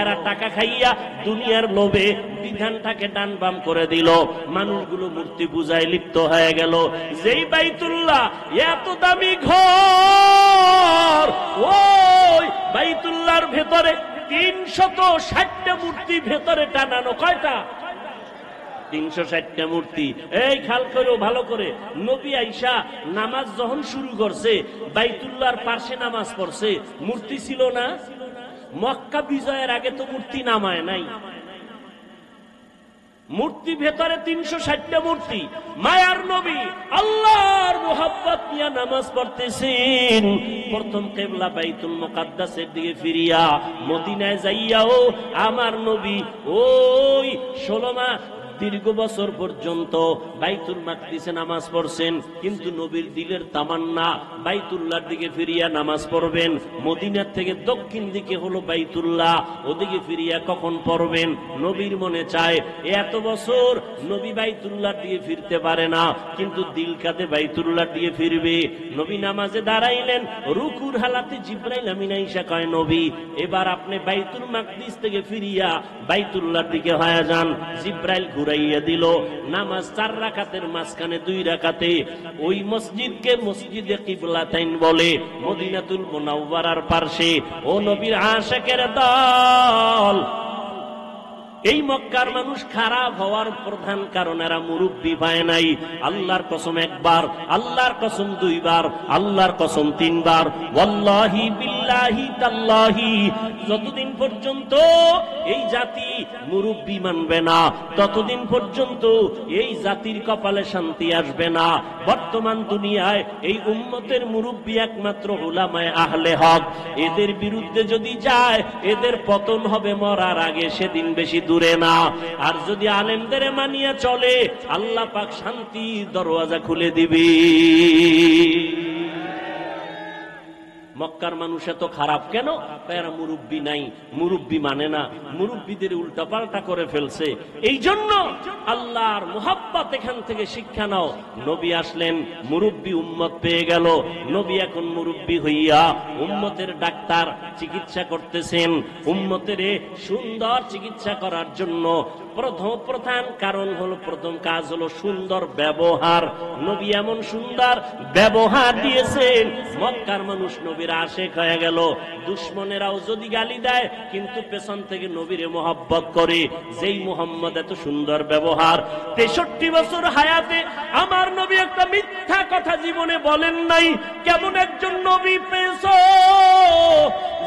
এরা টাকা খাইয়া দুনিয়ার লোভে বিধানটাকে ডান বাম করে দিল। মানুষগুলো মূর্তি পূজায় লিপ্ত হয়ে গেল। যেই বাইতুল্লাহ এত দামি ঘর, ওই বাইতুল্লাহর ভেতরে 360টা মূর্তি ভেতরে টানানো। কয়টা? 360টা মূর্তি। এই খেয়াল করো ভালো করে, নবী আইসা নামাজ যখন শুরু করছে, বাইতুল্লাহর পাশে নামাজ পড়ছে, মূর্তি ছিল না? মক্কা বিজয়ের আগে তো মূর্তি নামায় নাই। মূর্তি ভেতরে 360টা মূর্তি। মায়ার নবী আল্লাহর মুহাব্বত নিয়ে নামাজ পড়তেছেন। প্রথম কিবলা বাইতুল মুকাদ্দাসের দিকে ফিরিয়া মদিনায় যাইয়াও আমার নবী ওই 16 মাস দীর্ঘ বছর পর্যন্ত বাইতুল মাকদিসে নামাজ পড়ছেন, কিন্তু নবীর দিলের তামান্না বাইতুল্লাহর দিকে ফিরিয়া নামাজ পড়বেন। মদিনার থেকে দক্ষিণ দিকে হলো বাইতুল্লাহ, ওদিকে ফিরিয়া কখন পড়বেন? নবীর মনে চায়। এত বছর নবী বাইতুল্লাহর দিকে ফিরতে পারে না, কিন্তু দিল কাঁদে বাইতুল্লাহর দিকে ফিরবে। নবী নামাজে দাঁড়াইলেন, রুকুর হালাতে জিবরাইল আমিন আইসা কয়, নবী এবার আপনি বাইতুল মাকদিস থেকে ফিরিয়া বাইতুল্লাহর দিকে হয়ে যান। জিবরাইল ঘুরাইয়া দিল। নামাজ 4 রাকাতের মাঝখানে 2 রাকাতে। ওই মসজিদকে মসজিদে কিবলাতাইন বলে, মদিনাতুল মুনাওয়ারার পাশে। ও নবীর আশিকের দল, এই মক্কার মানুষ খারাপ হওয়ার প্রধান কারণ এরা মুরব্বি পায় নাই। আল্লাহর কসম একবার, আল্লাহর কসম 2 বার, আল্লাহর কসম 3 বার, ওয়াল্লাহি বিল্লাহি তাল্লাহি, যতদিন পর্যন্ত এই জাতি মুরব্বি মানবে না, ততদিন পর্যন্ত এই জাতির কপালে শান্তি আসবে না। বর্তমান দুনিয়ায় এই উম্মতের মুরব্বি একমাত্র উলামায়ে আহলে হক। এদের বিরুদ্ধে যদি যায়, এদের পতন হবে মরার আগে, সেদিন বেশি দূরে না। আর যদি আলেমদের মানিয়া চলে, আল্লাহ পাক শান্তির দরওয়াজা খুলে দিবে। মক্কার মানুষ এত খারাপ কেন? এরা মুরব্বি নাই, মুরব্বি মানে না, মুরব্বিদের উল্টা পাল্টা করে ফেলছে। এই জন্য আল্লাহর মুহাব্বত এখান থেকে শিক্ষা নাও। নবী আসলেন, মুরব্বি উম্মত পেয়ে গেল। নবী এখন মুরব্বি হইয়া উম্মতের ডাক্তার, চিকিৎসা করতেছেন। উম্মতের সুন্দর চিকিৎসা করার জন্য প্রধান কারণ হলো, প্রথম কাজ হলো সুন্দর ব্যবহার। নবী এমন সুন্দর ব্যবহার দিয়েছেন, মক্কার মানুষ নবীর আশেক হয়ে গেল। দুশ্মনেরাও যদি গালি দেয় কিন্তু পেছন থেকে নবীরে মোহাব্বত করে। যেই মুহাম্মদ এত সুন্দর ব্যবহার, 63 বছর হায়াতে আমার নবী একটা মিথ্যা কথা জীবনে বলেন নাই। কেমন একজন নবী পেয়েছো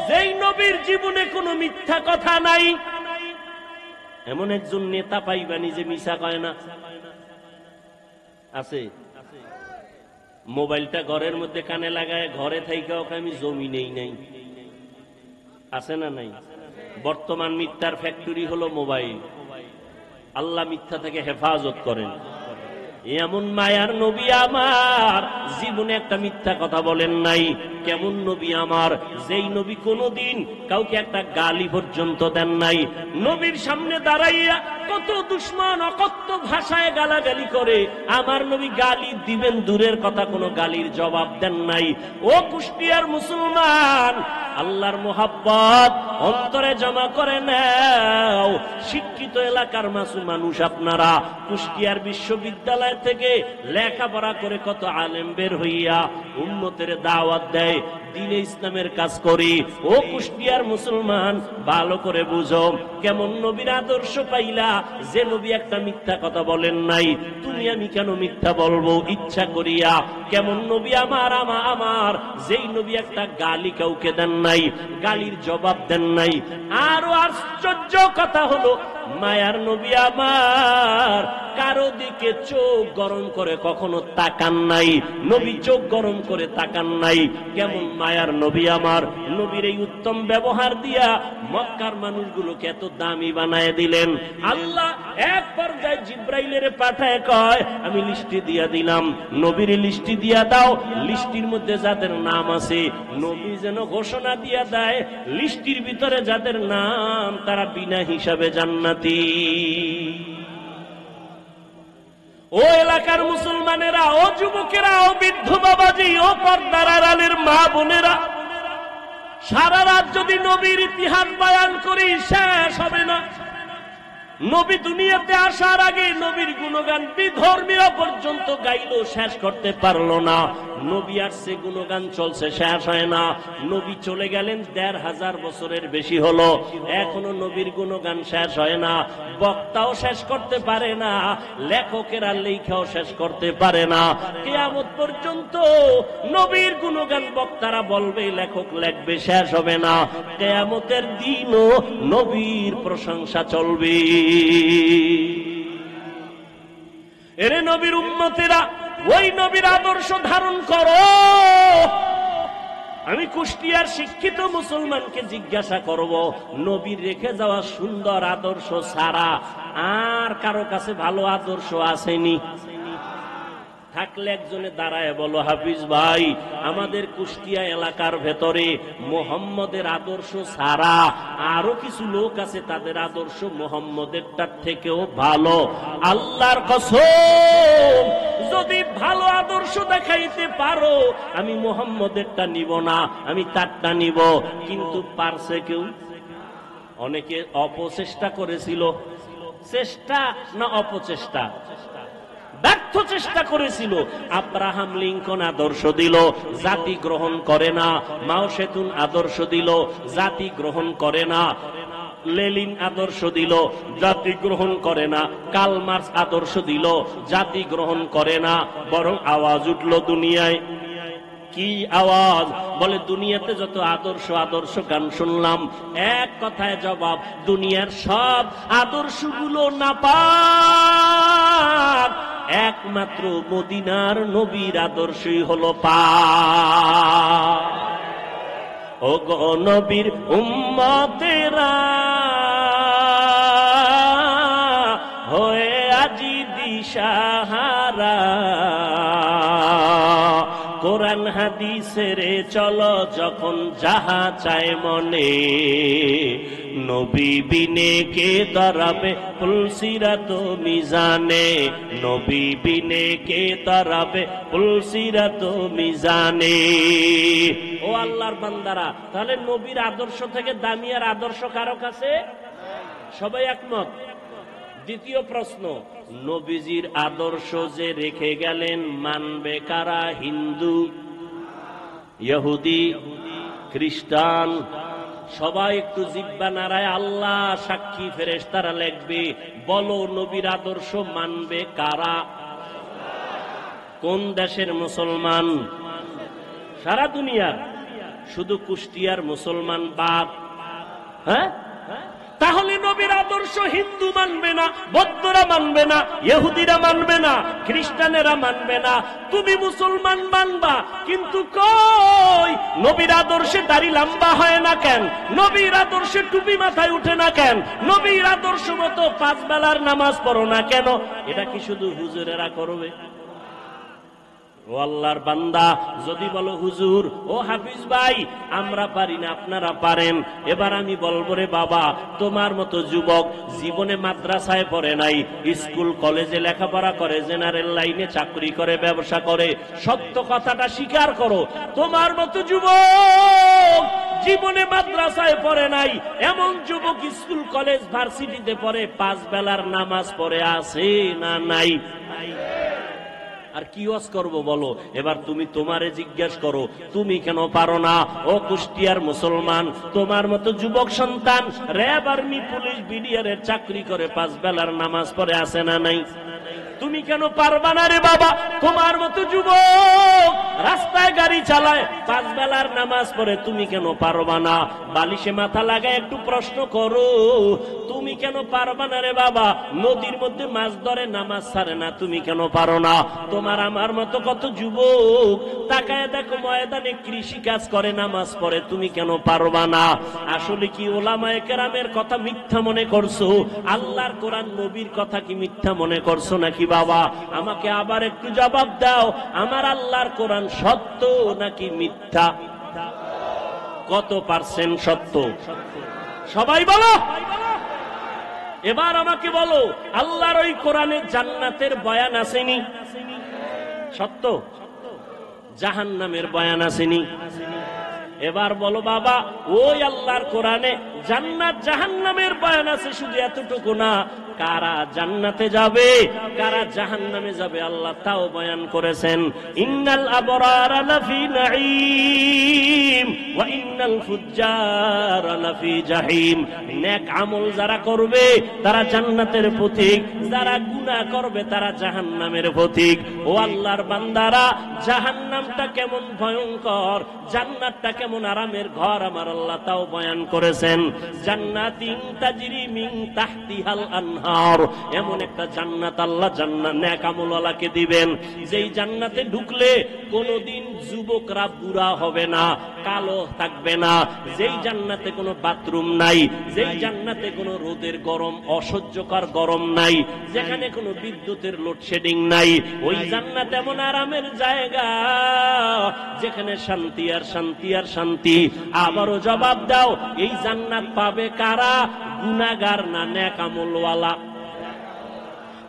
যেই নবীর জীবনে কোনো মিথ্যা কথা নাই? এমন একজন নেতা পাইবানি যে মিছা কয় না? আছে? মোবাইলটা ঘরের মধ্যে কানে লাগায় ঘরে থাইকাও আমি জমি নেই নাই, আছে না নাই? বর্তমান মিথ্যার ফ্যাক্টরি হলো মোবাইল। আল্লাহ মিথ্যা থেকে হেফাজত করেন। এমন মায়ার নবী আমার জীবনে একটা মিথ্যা কথা বলেন নাই। কেমন নবী আমার, যেই নবী কোনদিন কাউকে একটা গালি পর্যন্ত দেন নাই। নবীর সামনে দাঁড়াইয়া কত দুশ্মন অকথ্য ভাষায় গালাগালি করে, আমার নবী গালি দিবেন দূরের কথা, কোনো গালির জবাব দেন নাই। ও কুষ্টিয়ার মুসলমান, আল্লাহর মোহাব্বত অন্তরে জমা করে নাও। শিক্ষিত এলাকার মানুষ আপনারা, কুষ্টিয়ার বিশ্ববিদ্যালয় থেকে লেখাপড়া করে কত আলেম বের হইয়া উম্মতের দাওয়াত দেয়, দ্বীনে ইসলামের কাজ করি। ও কুষ্টিয়ার মুসলমান, ভালো করে বুঝো, কেমন নবীর আদর্শ পাইলা যে নবী একটা মিথ্যা কথা বলেন নাই। তুমি আমি কেন মিথ্যা বলবো ইচ্ছা করিয়া? কেমন নবী আমার আমার যেই নবী একটা গালি কাউকে দেন নাই, গালির জবাব দেন নাই। আরো আশ্চর্য কথা হলো, মায়ার নবী আমার কারো দিকে চোখ গরম করে কখনো তাকান নাই। নবী চোখ গরম করে তাকান নাই। কেমন মায়ার নবী আমার, নবীর এই উত্তম ব্যবহার দিয়া মক্কার মানুষগুলোকে এত দামি বানায় দিলেন। আল্লাহ এক পর্যায়ে জিব্রাইলের পাঠায় কয়, আমি লিস্টি দিয়া দিলাম, নবীর লিস্টি দিয়া দাও। লিস্টির মধ্যে যাদের নাম আছে, নবী যেন ঘোষণা দিয়া দেয়, লিস্টির ভিতরে যাদের নাম তারা বিনা হিসাবে জান্নাতি। ও এলাকার মুসলমানেরা, ও যুবকেরা, ও বৃদ্ধ বাবাজি, ও পর্দার আড়ালের মা বোনেরা, সারা রাত যদি নবীর ইতিহাস বয়ান করি শেষ হবে না। নবী দুনিয়াতে আসার আগে নবীর গুণগান বিধর্মীরা পর্যন্ত গাইলো, শেষ করতে পারলো না। নবী আসছে, গুণগান চলছে, শেষ হয় না। নবী চলে গেলেন ১৫০০ বছরের বেশি হলো, এখনো নবীর গুণগান শেষ হয় না। বক্তাও শেষ করতে পারে না, লেখকেরা লেখাও শেষ করতে পারে না। কিয়ামত পর্যন্ত নবীর গুণগান বক্তারা বলবে, লেখক লেখবে, শেষ হবে না। কিয়ামতের দিনও নবীর প্রশংসা চলবে। এরে নবীর উম্মতেরা, ওই নবীর আদর্শ ধারণ করো। আমি কুষ্টিয়ার শিক্ষিত মুসলমানকে জিজ্ঞাসা করব, নবীর রেখে যাওয়া সুন্দর আদর্শ ছাড়া আর কারো কাছে ভালো আদর্শ আসেনি? থাকলে একজনে দাঁড়ায় বলো, হাফিজ ভাই, আমাদের কুষ্টিয়া এলাকার ভেতরে মোহাম্মদের আদর্শ ছাড়া আরো কিছু লোক আছে, তাদের আদর্শ মোহাম্মদেরটার থেকেও ভালো। আল্লাহর কসম, যদি ভালো আদর্শ দেখাইতে পারো, আমি মোহাম্মদেরটা নিব না, আমি তারটা নিব। কিন্তু পারছে কেউ? অনেকে অপচেষ্টা করেছিল। চেষ্টা না অপচেষ্টা? ব্যর্থ চেষ্টা করেছিল। আব্রাহাম লিঙ্কন আদর্শ দিল, জাতি গ্রহণ করে না। মাও সেতুন আদর্শ দিল, জাতি গ্রহণ করে না। লেনিন আদর্শ দিল, জাতি গ্রহণ করে না। কার্ল মার্কস আদর্শ দিল, জাতি গ্রহণ করে না। বরং আওয়াজ উঠল দুনিয়ায়। কি আওয়াজ? বলে, দুনিয়াতে যত আদর্শ গান শুনলাম, এক কথায় জবাব, দুনিয়ার সব আদর্শগুলো নাপাক, একমাত্র মদিনার নবীর আদর্শই হলো পাক। ও গো নবীর উম্মতেরা, হয়ে আজি দিশাহারা, কোরআন হাদিসের চলো যখন যাহা চায় মনে, নবী বিনে কে দাঁড়াবে পুলসিরাত মিজানে, নবী বিনে কে দাঁড়াবে পুলসিরাত মিজানে। ও আল্লাহর বান্দারা, তাহলে নবীর আদর্শ থেকে দামি আর আদর্শ কারো কাছে? সবাই একমত? দ্বিতীয় প্রশ্ন, নবীজির আদর্শ যে রেখে গেলেন মানবে কারা? হিন্দু, ইহুদি, খ্রিস্টান? সবাই একটু জিহ্বা নাড়ায় আল্লাহ সাক্ষী, ফেরেশতারা লিখবে। বলো নবীর আদর্শ মানবে কারা? কোন দেশের মুসলমান? সারা দুনিয়ার, শুধু কুষ্টিয়ার মুসলমান বাদ। হ্যাঁ, তাহলে নবীর আদর্শ হিন্দু মানবে না, বৌদ্ধরা মানবে না, ইহুদিরা মানবে না, খ্রিস্টানেরা মানবে না, তুমি মুসলমান মানবা। কিন্তু কই নবীর আদর্শে দাড়ি লম্বা হয় না কেন? নবীর আদর্শে টুপি মাথায় উঠে না কেন? নবীর আদর্শ মতো 5 বেলার নামাজ পড়ো না কেন? এটা কি শুধু হুজুরেরা করবে? ও আল্লাহর বান্দা, যদি বলো হুজুর, ও হাফিজ ভাই, আমরা পারি না, আপনারা পারেন, এবার আমি বলবো রে বাবা, তোমার মতো যুবক জীবনে মাদ্রাসায় পড়ে নাই, স্কুল কলেজে লেখাপড়া করে, জেনারেল লাইনে চাকরি করে, ব্যবসা করে, সত্য কথাটা স্বীকার করো। তোমার মতো যুবক জীবনে মাদ্রাসায় পড়ে নাই, এমন যুবক স্কুল কলেজ ভার্সিটিতে পড়ে, 5 বেলার নামাজ পড়ে আছে না নাই? আর কি ওয়াজ করবো বলো? এবার তুমি তোমারে জিজ্ঞেস করো, তুমি কেন পারো না? ও কুষ্টিয়ার মুসলমান, তোমার মতো যুবক সন্তান র্যাব, আর্মি, পুলিশ, বিডিআরের চাকরি করে, 5 বেলার নামাজ পড়ে আছে না নাই? তুমি কেন পারবা না রে বাবা? তোমার মতো যুবক রাস্তায় গাড়ি চালায়, 5 বেলার নামাজ পড়ে, তুমি কেন পারবা না? বালিশে মাথা লাগায় একটু প্রশ্ন করো, তুমি কেন পারবা না রে বাবা? নদীর মধ্যে মাছ ধরে, নামাজ ছাড়ে না, তুমি কেন পারো না? তোমার আমার মতো কত যুবক তাকায় দেখো ময়দানে কৃষি কাজ করে, নামাজ পড়ে, তুমি কেন পারবা না? আসলে কি ওলামায়ে কেরামের কথা মিথ্যা মনে করছো? আল্লাহর কোরআন নবীর কথা কি মিথ্যা মনে করছো নাকি বাবা? আমাকে আবার একটু জবাব দাও, আমার আল্লাহর কোরআন সত্য নাকি মিথ্যা? কত পার্সেন্ট সত্য? সবাই বলো। এবার আমাকে বলো, আল্লাহর ওই কোরআনে জান্নাতের বয়ান আসেনি? সত্য। জাহান্নামের বয়ান আসেনি? এবার বলো বাবা, ওই আল্লাহর কোরআনে জান্নাত জাহান্নামের বয়ান আছে, শুধু এতটুকু না, কারা জান্নাতে যাবে কারা জাহান্নামে যাবে আল্লাহ তাও বয়ান করেছেন। ইন্নাল আবরারা লাফি নাঈম ওয়া ইন্নাল ফুজ্জারা লাফি জাহিম। নেক আমল যারা করবে তারা জান্নাতের পথিক, যারা গুনাহ করবে তারা জাহান্নামের পথিক। ও আল্লাহর বান্দারা, জাহান্নামটা কেমন ভয়ঙ্কর, জান্নাতটা কেমন আরামের ঘর আমার আল্লাহ তাও বয়ান করেছেন। জান্নাতিন তাজরি মিন তাহতিহাল আনহার, এমন একটা জান্নাত আল্লাহ জান্নাত নেক আমলওয়ালাকে দিবেন, যেই জান্নাতে ঢুকলে কোনোদিন যুবকরা বুড়া হবে না, কালো থাকবে না, যেই জান্নাতে কোনো বাথরুম নাই, যেই জান্নাতে কোনো রোদের গরম, অসহ্যকর গরম নাই, যেখানে কোনো বিদ্যুতের লোডশেডিং নাই, ওই জান্নাত এমন আরামের জায়গা যেখানে শান্তি আর শান্তি আর শান্তি। আবারও জবাব দাও, এই জান্নাত পাবে কারা? গুনাহগার না নেক আমলওয়ালা?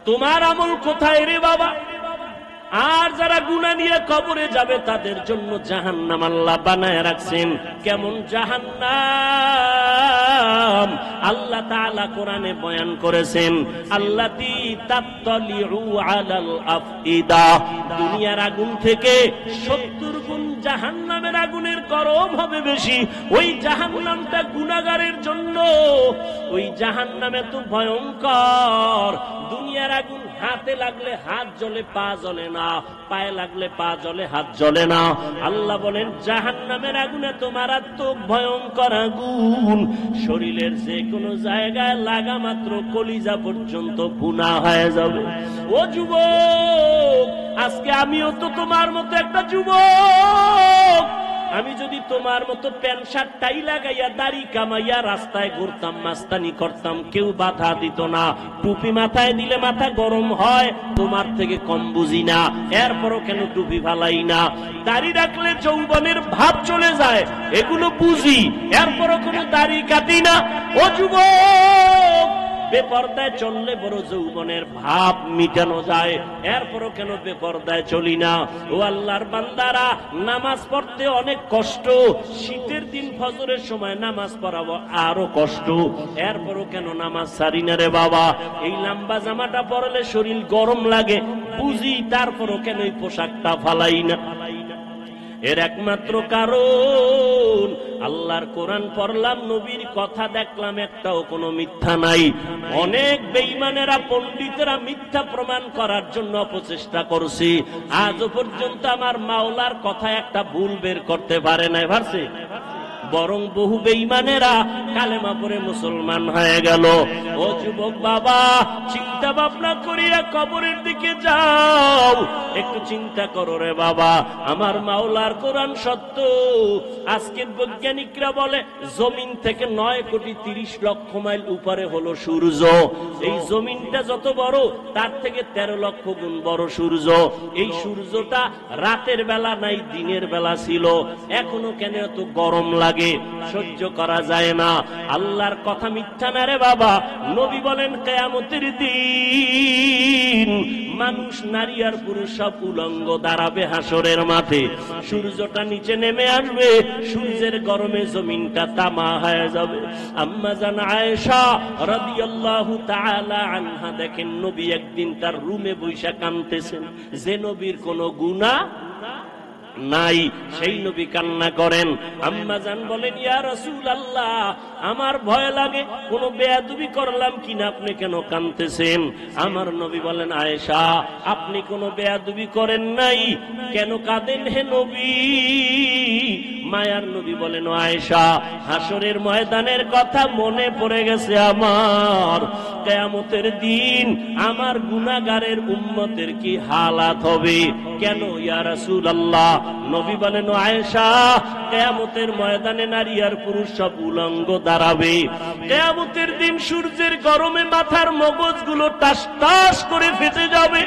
তোমার আমল কোথায় রে বাবা? আর যারা গুনাহ নিয়ে কবরে যাবে তাদের জন্য জাহান্নাম আল্লাহ বানায় রাখছেন। কেমন জাহান্নাম? আল্লাহ তাআলা কোরআনে বয়ান করেছেন, আল্লাতী তাত্তালিউ আলাল আফইদা, দুনিয়ার আগুন থেকে 70 গুণ জাহান্নামের আগুনের গরম হবে বেশি। ওই জাহান্নামটা গুনাহগারের জন্য, ওই জাহান্নাম এত ভয়ঙ্কর, দুনিয়ার আগুন হাতে লাগলে হাত জ্বলে, পা জ্বলে না, পায়ে লাগলে পা জ্বলে, হাত জ্বলে না। আল্লাহ বলেন জাহান্নামের আগুনে তোমার মারাত্মক ভয়ঙ্কর আগুন, শরীরের যে কোনো জায়গায় লাগা মাত্র কলিজা পর্যন্ত ভুনা হয়ে যাবে। ও যুবক, আজকে আমিও তো তোমার মতো একটা যুবক। আমি যদি তোমার মতো প্যান্ট শার্ট টাই লাগাইয়া দাড়ি কামাইয়া রাস্তায় ঘুরতাম, মাস্তানি করতাম, কেউ বাধা দিত না। টুপি মাথায় দিলে মাথা গরম হয়, তোমার থেকে কম বুঝি না, এরপরও কেন টুপি ফালাই না? দাড়ি রাখলে যৌবনের ভাব চলে যায়, এগুলো বুঝি, এরপরও কোনো দাড়ি কাটি না। ও যুবক, বেপরদায় চললে বড় যৌবনের ভাব মিটানো যায়, এরপরও কেন বেপরদায় চলি না? ও আল্লাহর বান্দারা, নামাজ পড়তে অনেক কষ্ট, শীতের দিন ফজরের সময় নামাজ পড়াবো আরো কষ্ট, এরপরও কেন নামাজ ছাড়ি না রে বাবা? এই লম্বা জামাটা পরলে শরীর গরম লাগে বুঝি, তারপরও কেন এই পোশাকটা ফালাই না? এর একমাত্র কারণ আল্লাহর কোরআন পড়লাম, নবীর কথা দেখলাম, একটাও কোনো মিথ্যা নাই। অনেক বেঈমানেরা, পণ্ডিতেরা মিথ্যা প্রমাণ করার জন্য অপচেষ্টা করছে, আজও পর্যন্ত আমার মাওলার কথা একটা ভুল বের করতে পারে নাই, পারছে? বরং বহু বেঈমানেরা কালেমা পড়ে মুসলমান হয়ে গেল। ও যুবক বাবা, চিন্তা ভাবনা করিয়া কবরের দিকে যাও, একটু চিন্তা করো রে বাবা, আমার মাওলার কোরআন সত্য। আজকের বৈজ্ঞানিকরা বলে জমিন থেকে 9,30,00,000 মাইল উপরে হলো সূর্য। এই জমিনটা যত বড়, তার থেকে 13 লক্ষ গুণ বড় সূর্য। এই সূর্যটা রাতের বেলা নাই, দিনের বেলা ছিল, এখনো কেন এত গরম লাগে, সহ্য করা যায় না? আল্লাহর কথা মিথ্যা না রে বাবা। নবী বলেন কিয়ামতের দিন মানুষ, নারী আর পুরুষ সব উলঙ্গ দাঁড়াবে হাসরের মাঠে। সূর্যটা নিচে নেমে আসবে, সূর্যের গরমে জমিনটা তামা হয়ে যাবে। আম্মা জান আয়েশা রাদিয়াল্লাহু তাআলা আনহা দেখেন, নবী একদিন তার রুমে বৈশা কাঁদতেছেন, যে নবীর কোনো গুনাহ নাই, সেই নবী কান্না করেন। আম্মা জান বলেন, ইয়া রাসূলুল্লাহ, আমার ভয় লাগে কোনো বেয়াদবি করলাম কিনা, আপনি কেন কাঁদতেছেন? আমার নবী বলেন, আয়েশা, আপনি কোনো বেয়াদবি করেন নাই, কেন কাঁদেন হে নবী? মায়ার নবী বলেন, আয়েশা, হাসরের ময়দানের কথা মনে পড়ে গেছে আমার। কিয়ামতের দিন আমার গুনাহগারের উম্মতের কি হালাত হবে? কেন ইয়া রাসূলুল্লাহ? নবী বলেন, আয়েশা, কিয়ামতের ময়দানে নারী আর পুরুষ সব উলঙ্গ দাঁড়াবে। কিয়ামতের দিন সূর্যের গরমে মাথার মগজগুলো টাস টাস করে ফেটে যাবে,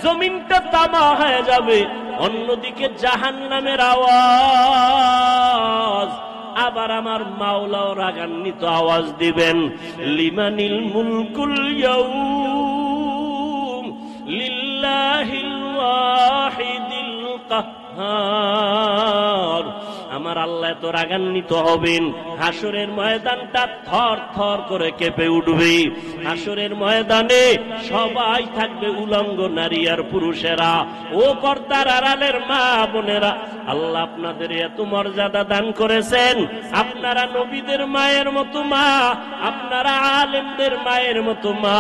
জমিনটা তামা হয়ে যাবে। অন্যদিকে জাহান্নামের আওয়াজ, আবার আমার মাওলাও রাগান্বিত আওয়াজ দিবেন, লিমানিল মুলকুল ইয়াউম লিল্লাহিল ওয়াহিদিল কাহ্হার। আমার আল্লাহ তো রাগান্বিত হবেন, হাসরের ময়দানটা থর থর করে কেঁপে উঠবে। হাসরের ময়দানে সবাই থাকবে উলঙ্গ, নারী আর পুরুষেরা। ও পর্দার আড়ালের মা বোনেরা, আল্লাহ আপনাদের এত মর্যাদা দান করেছেন, আপনারা নবীদের মায়ের মতো মা, আপনারা আলেমদের মায়ের মতো মা,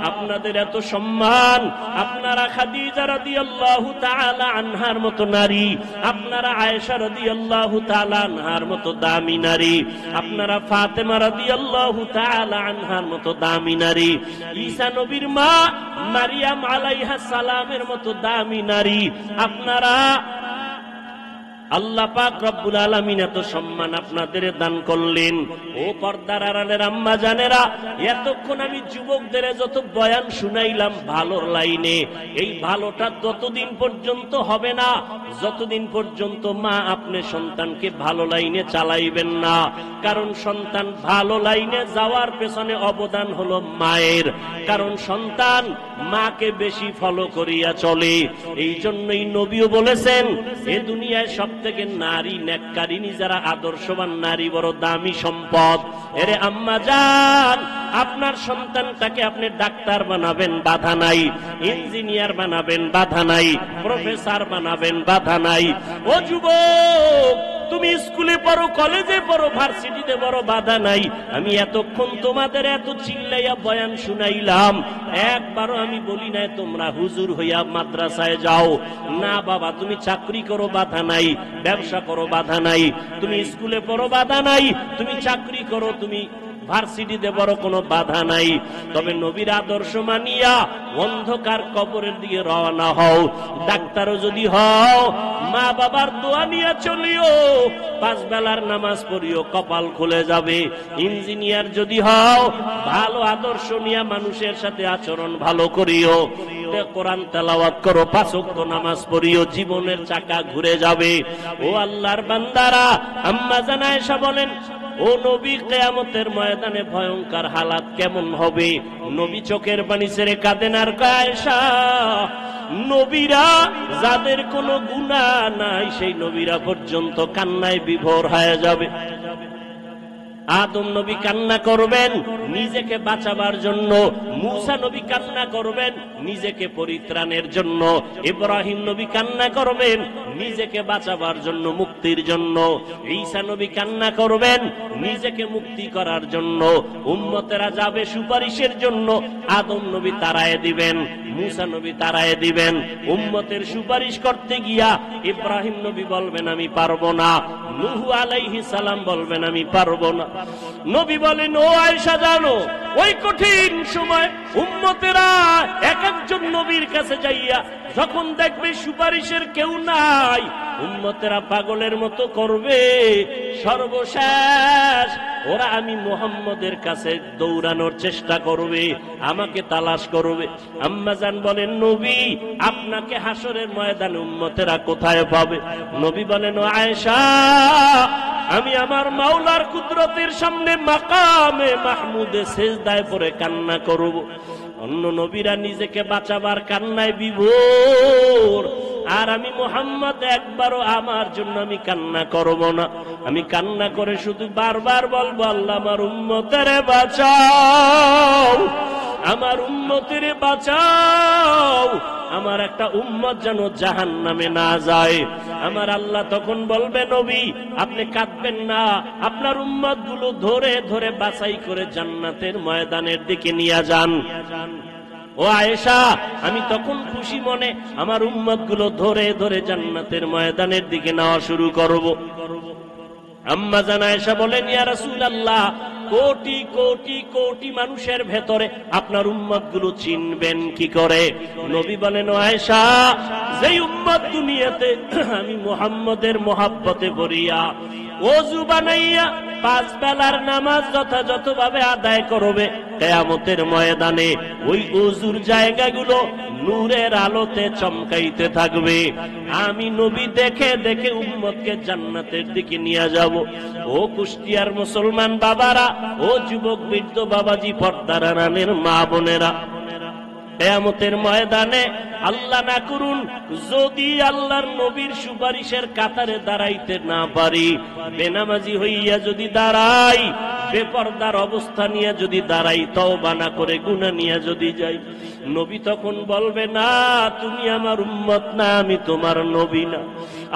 আপনাদের এত সম্মান, আপনারা খাদিজা রাদিয়াল্লাহু তাআলা আনহার মতো নারী, আপনারা আয়েশা রাদিয়াল্লাহু তাআলা আনহার মতো দামি নারী, আপনারা ফাতেমা রাদিয়াল্লাহু তাআলা আনহার মতো দামি নারী, ঈসা নবীর মা মারিয়াম আলাইহাস সালামের মতো দামি নারী, আপনারা আল্লাহ পাক রব্বুল আলামিন এত সম্মান আপনাদের দান করলেন। ও পর্দার আড়ালের আম্মা জানেরা, এতক্ষণ আমি যুবকদের যত বয়ান শুনাইলাম ভালোর লাইনে, এই ভালোটা ততদিন পর্যন্ত হবে না যতদিন পর্যন্ত মা আপনি সন্তানকে ভালো লাইনে চালাইবেন না। কারণ সন্তান ভালো লাইনে যাওয়ার পেছনে অবদান হলো মায়ের, কারণ সন্তান মাকে বেশি ফলো করিয়া চলে। এই জন্যই নবীও বলেছেন, এ দুনিয়ায় সব থেকে নারী নেককারিনী যারা আদর্শবান নারী বড় দামি সম্পদ। এরে আম্মা জান, আপনার সন্তানটাকে আপনি ডাক্তার বানাবেন, বাধা নাই, ইঞ্জিনিয়ার বানাবেন, বাধা নাই, প্রফেসর বানাবেন, বাধা নাই। ও যুবক, তুমি স্কুলে পড়ো, কলেজে পড়ো, ভার্সিটিতে পড়ো, বাধা নাই। আমি এতক্ষণ তোমাদের এত চিল্লাইয়া বয়ান শুনাইলাম, একবারও আমি বলি নাই তোমরা হুজুর হইয়া মাদ্রাসায় যাও না। বাবা, তুমি চাকরি করো, বাধা নাই, ব্যবসা করো, বাধা নাই, তুমি স্কুলে পড়ো, বাধা নাই, তুমি চাকরি করো, তুমি ভার্সিটিতে বড় কোনো বাধা নাই। তবে নবীর আদর্শ মানিয়া অন্ধকার কবরের দিকে রওনা হও। ডাক্তারও যদি হও, মা বাবার দোয়া নিয়ে চলিও, 5 বেলার নামাজ পড়িও, কপাল খুলে যাবে। ইঞ্জিনিয়ার যদি হও, ভালো আদর্শ নিয়ে মানুষের সাথে আচরণ ভালো করিও, কোরআন তেলাওয়াত করো, 5 ওয়াক্ত নামাজ পড়িও, জীবনের চাকা ঘুরে যাবে। ও আল্লাহর বান্দারা, আম্মা জান আয়েশা বলেন, ও ও নবী, কিয়ামতের ময়দানে ভয়ঙ্কর হালাত কেমন হবে? নবী চোখের পানি ছেড়ে কাঁদেন আর কয়, আয়েশা, নবীরা যাদের কোনো গুনাহ নাই সেই নবীরা পর্যন্ত কান্নায় বিভোর হয়ে যাবে। আদম নবী কান্না করবেন নিজেকে বাঁচাবার জন্য, মূসা নবী কান্না করবেন নিজেকে পরিত্রাণের জন্য, ইব্রাহিম নবী কান্না করবেন নিজেকে বাঁচাবার জন্য, মুক্তির জন্য, ঈসা নবী কান্না করবেন নিজেকে মুক্তি করার জন্য, উম্মতেরা যাবে সুপারিশের জন্য, আদম নবী তাড়ায় দিবেন, মূসা নবী তাড়ায় দিবেন। উম্মতের সুপারিশ করতে গিয়া ইব্রাহিম নবী বলবেন আমি পারবো না, নূহ আলাইহিস সালাম বলবেন আমি পারবো না। নবী বলেন, ও আয়েশা জানো, ওই কঠিন সময় উম্মতেরা এক একজন নবীর কাছে যাইয়া যখন দেখবে সুপারিশের কেউ নাই, উম্মতেরা পাগলের মতো করবে, সর্বশেষ ওরা আমি মুহাম্মদের কাছে দৌড়ানোর চেষ্টা করবে, আমাকে তালাশ করবে। আম্মাজান বলেন, নবী আপনাকে হাসরের ময়দানে উম্মতেরা কোথায় পাবে? নবী বলেন, ও আয়েশা, আমি আমার মাওলার কুদরতের সামনে মাকামে মাহমুদে সেজদায় পড়ে কান্না করব। অন্য নবীরা নিজেকে বাঁচাবার কান্নায় বিভোর, আর আমি মুহাম্মদ একবারও আমার জন্য আমি কান্না করব না। আমি কান্না করে শুধু বারবার বলবো, আল্লাহ আমার উম্মতেরে বাঁচাও, আমার উম্মতেরে বাঁচাও, আমার একটা উম্মত যেন জাহান্নামে না যায়। আমার আল্লাহ তখন বলবে, নবী আপনি কাঁদবেন না, আপনার উম্মত গুলো ধরে ধরে বাছাই করে জান্নাতের ময়দানের দিকে নিয়ে যান। ও আয়েশা, আমি তখন খুশি মনে আমার উম্মত গুলো ধরে ধরে জান্নাতের ময়দানের দিকে নেওয়া শুরু করব। আম্মা জান আয়েশা বলেন, ইয়া রাসূলুল্লাহ, কোটি কোটি কোটি মানুষের ভেতরে আপনার উম্মত গুলো চিনবেন কি করে? নবী বলেন, ও আয়েশা, যেই উম্মত দুনিয়াতে আমি মুহাম্মদের মহব্বতে ভরিয়া ওযু বানাইয়া 5 বেলার নামাজ যথাযথভাবে আদায় করবে, কিয়ামতের ময়দানে ওই ওযুর জায়গাগুলো নূরের আলোতে চমকাইতে থাকবে। আমি নবী দেখে দেখে উম্মতকে জান্নাতের দিকে নিয়ে যাব। ও কুষ্টিয়ার মুসলমান বাবারা, ও যুবক বৃদ্ধ বাবাজি, পর্দার আড়ালের মা বোনেরা, কিয়ামতের ময়দানে আল্লাহ না করুন যদি আল্লাহর নবীর সুপারিশের কাতারে দাঁড়াইতে না পারি, বেনামাজি হইয়া যদি দাঁড়াই, বেপরদার অবস্থা নিয়ে যদি দাঁড়াই, তওবা না করে গুনাহ নিয়ে যদি যাই, নবী তখন বলবে, না তুমি আমার উম্মত না, আমি তোমার নবী না।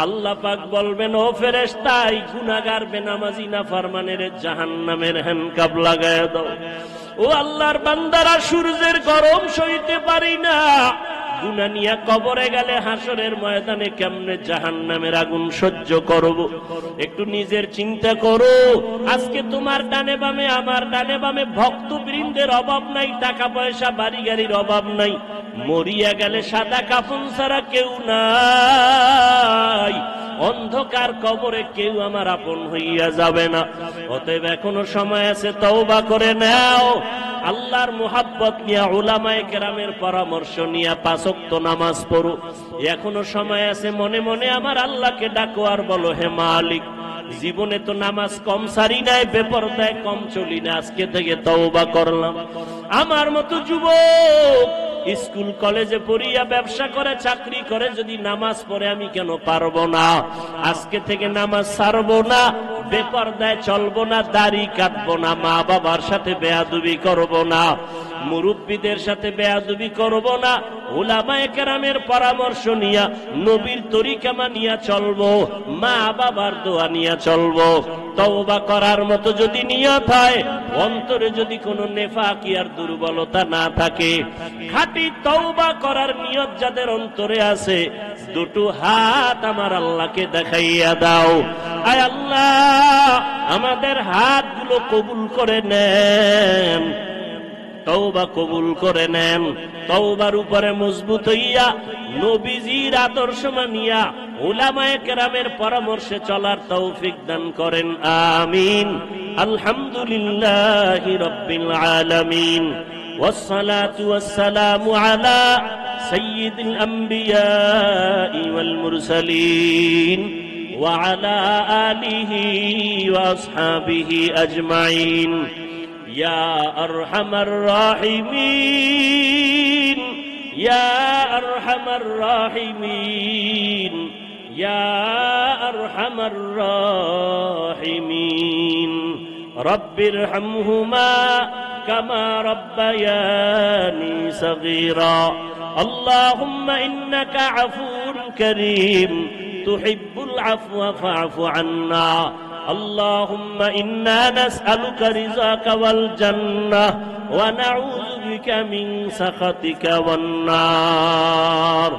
আল্লাহ পাক বলবেন, ও ফেরেশতা, এই গুনাহগার বেনামাজি নাফরমানের জাহান্নামের হ্যান্ডকাপ লাগায়া দাও। ও আল্লাহর বান্দারা, সূর্যের গরম সইতে পারি না, গুনাহ নিয়ে কবরে গেলে হাসরের ময়দানে কেমনে জাহান্নামের আগুন সহ্য করব? একটু নিজের চিন্তা করো। আজকে তোমার ডানে বামে, আমার ডানে বামে ভক্তবৃন্দের অভাব নাই, টাকা পয়সা বাড়ি গাড়ির অভাব নাই, মরিয়া গেলে সাদা কাফন ছাড়া কেউ নাই, অন্ধকার কবরে কেউ আমার আপন হইয়া যাবে না। অতএব এখনো সময় আছে, তওবা করে নাও, আল্লাহর মুহাব্বত নিয়ে উলামায়ে কেরামের পরামর্শ নিয়ে 5 ওয়াক্ত নামাজ পড়ো। এখনো সময় আছে, মনে মনে আমার আল্লাহকে ডাকো আর বলো, হে মালিক, জীবনে তো নামাজ কম সারি নাই, বেপরদায় কম চলি না, আজকে থেকে তওবা করলাম। আমার মতো যুবক স্কুল কলেজে পড়িয়া, ব্যবসা করে, চাকরি করে যদি নামাজ পড়ে, আমি কেন পারবো না? আজকে থেকে নামাজ ছাড়বো না, বেপরদায় চলবো না, দাড়ি কাটবো না, মা বাবার সাথে বেয়াদবি করবো না, মুরব্বীদের সাথে বেয়াদবি করবো না, উলামায়ে কেরামের পরামর্শ নিয়া, নবীর তরিকা মানিয়া চলবো, মা বাবার দোয়া নিয়া চলবো। তওবা করার মতো যদি নিয়ত হয়, অন্তরে যদি কোনো নেফাকি আর দুর্বলতা না থাকে, খাঁটি তওবা করার নিয়ত যাদের অন্তরে আছে, দুটো হাত আমার আল্লাহকে দেখাইয়া দাও। আয় আল্লাহ, আমাদের হাতগুলো কবুল করে নেন, তওবা কবুল করে নেন। তওবার উপরে মজবুত হইয়া, নবীজির আদর্শ মানিয়া, উলামায়ে কেরামের পরামর্শে চলার তৌফিক দান করেন, আমিন। আলহামদুলিল্লাহি রাব্বিল আলামিন, والصلاة والسلام على سيد الأنبياء والمرسلين وعلى آله وأصحابه أجمعين يا أرحم الراحمين يا أرحم الراحمين يا أرحم الراحمين رب ارحمهما كما ربياني صغيرا اللهم إنك عفو كريم تحب العفو فاعف عنا اللهم إنا نسألك رضاك والجنة ونعوذ بك من سخطك والنار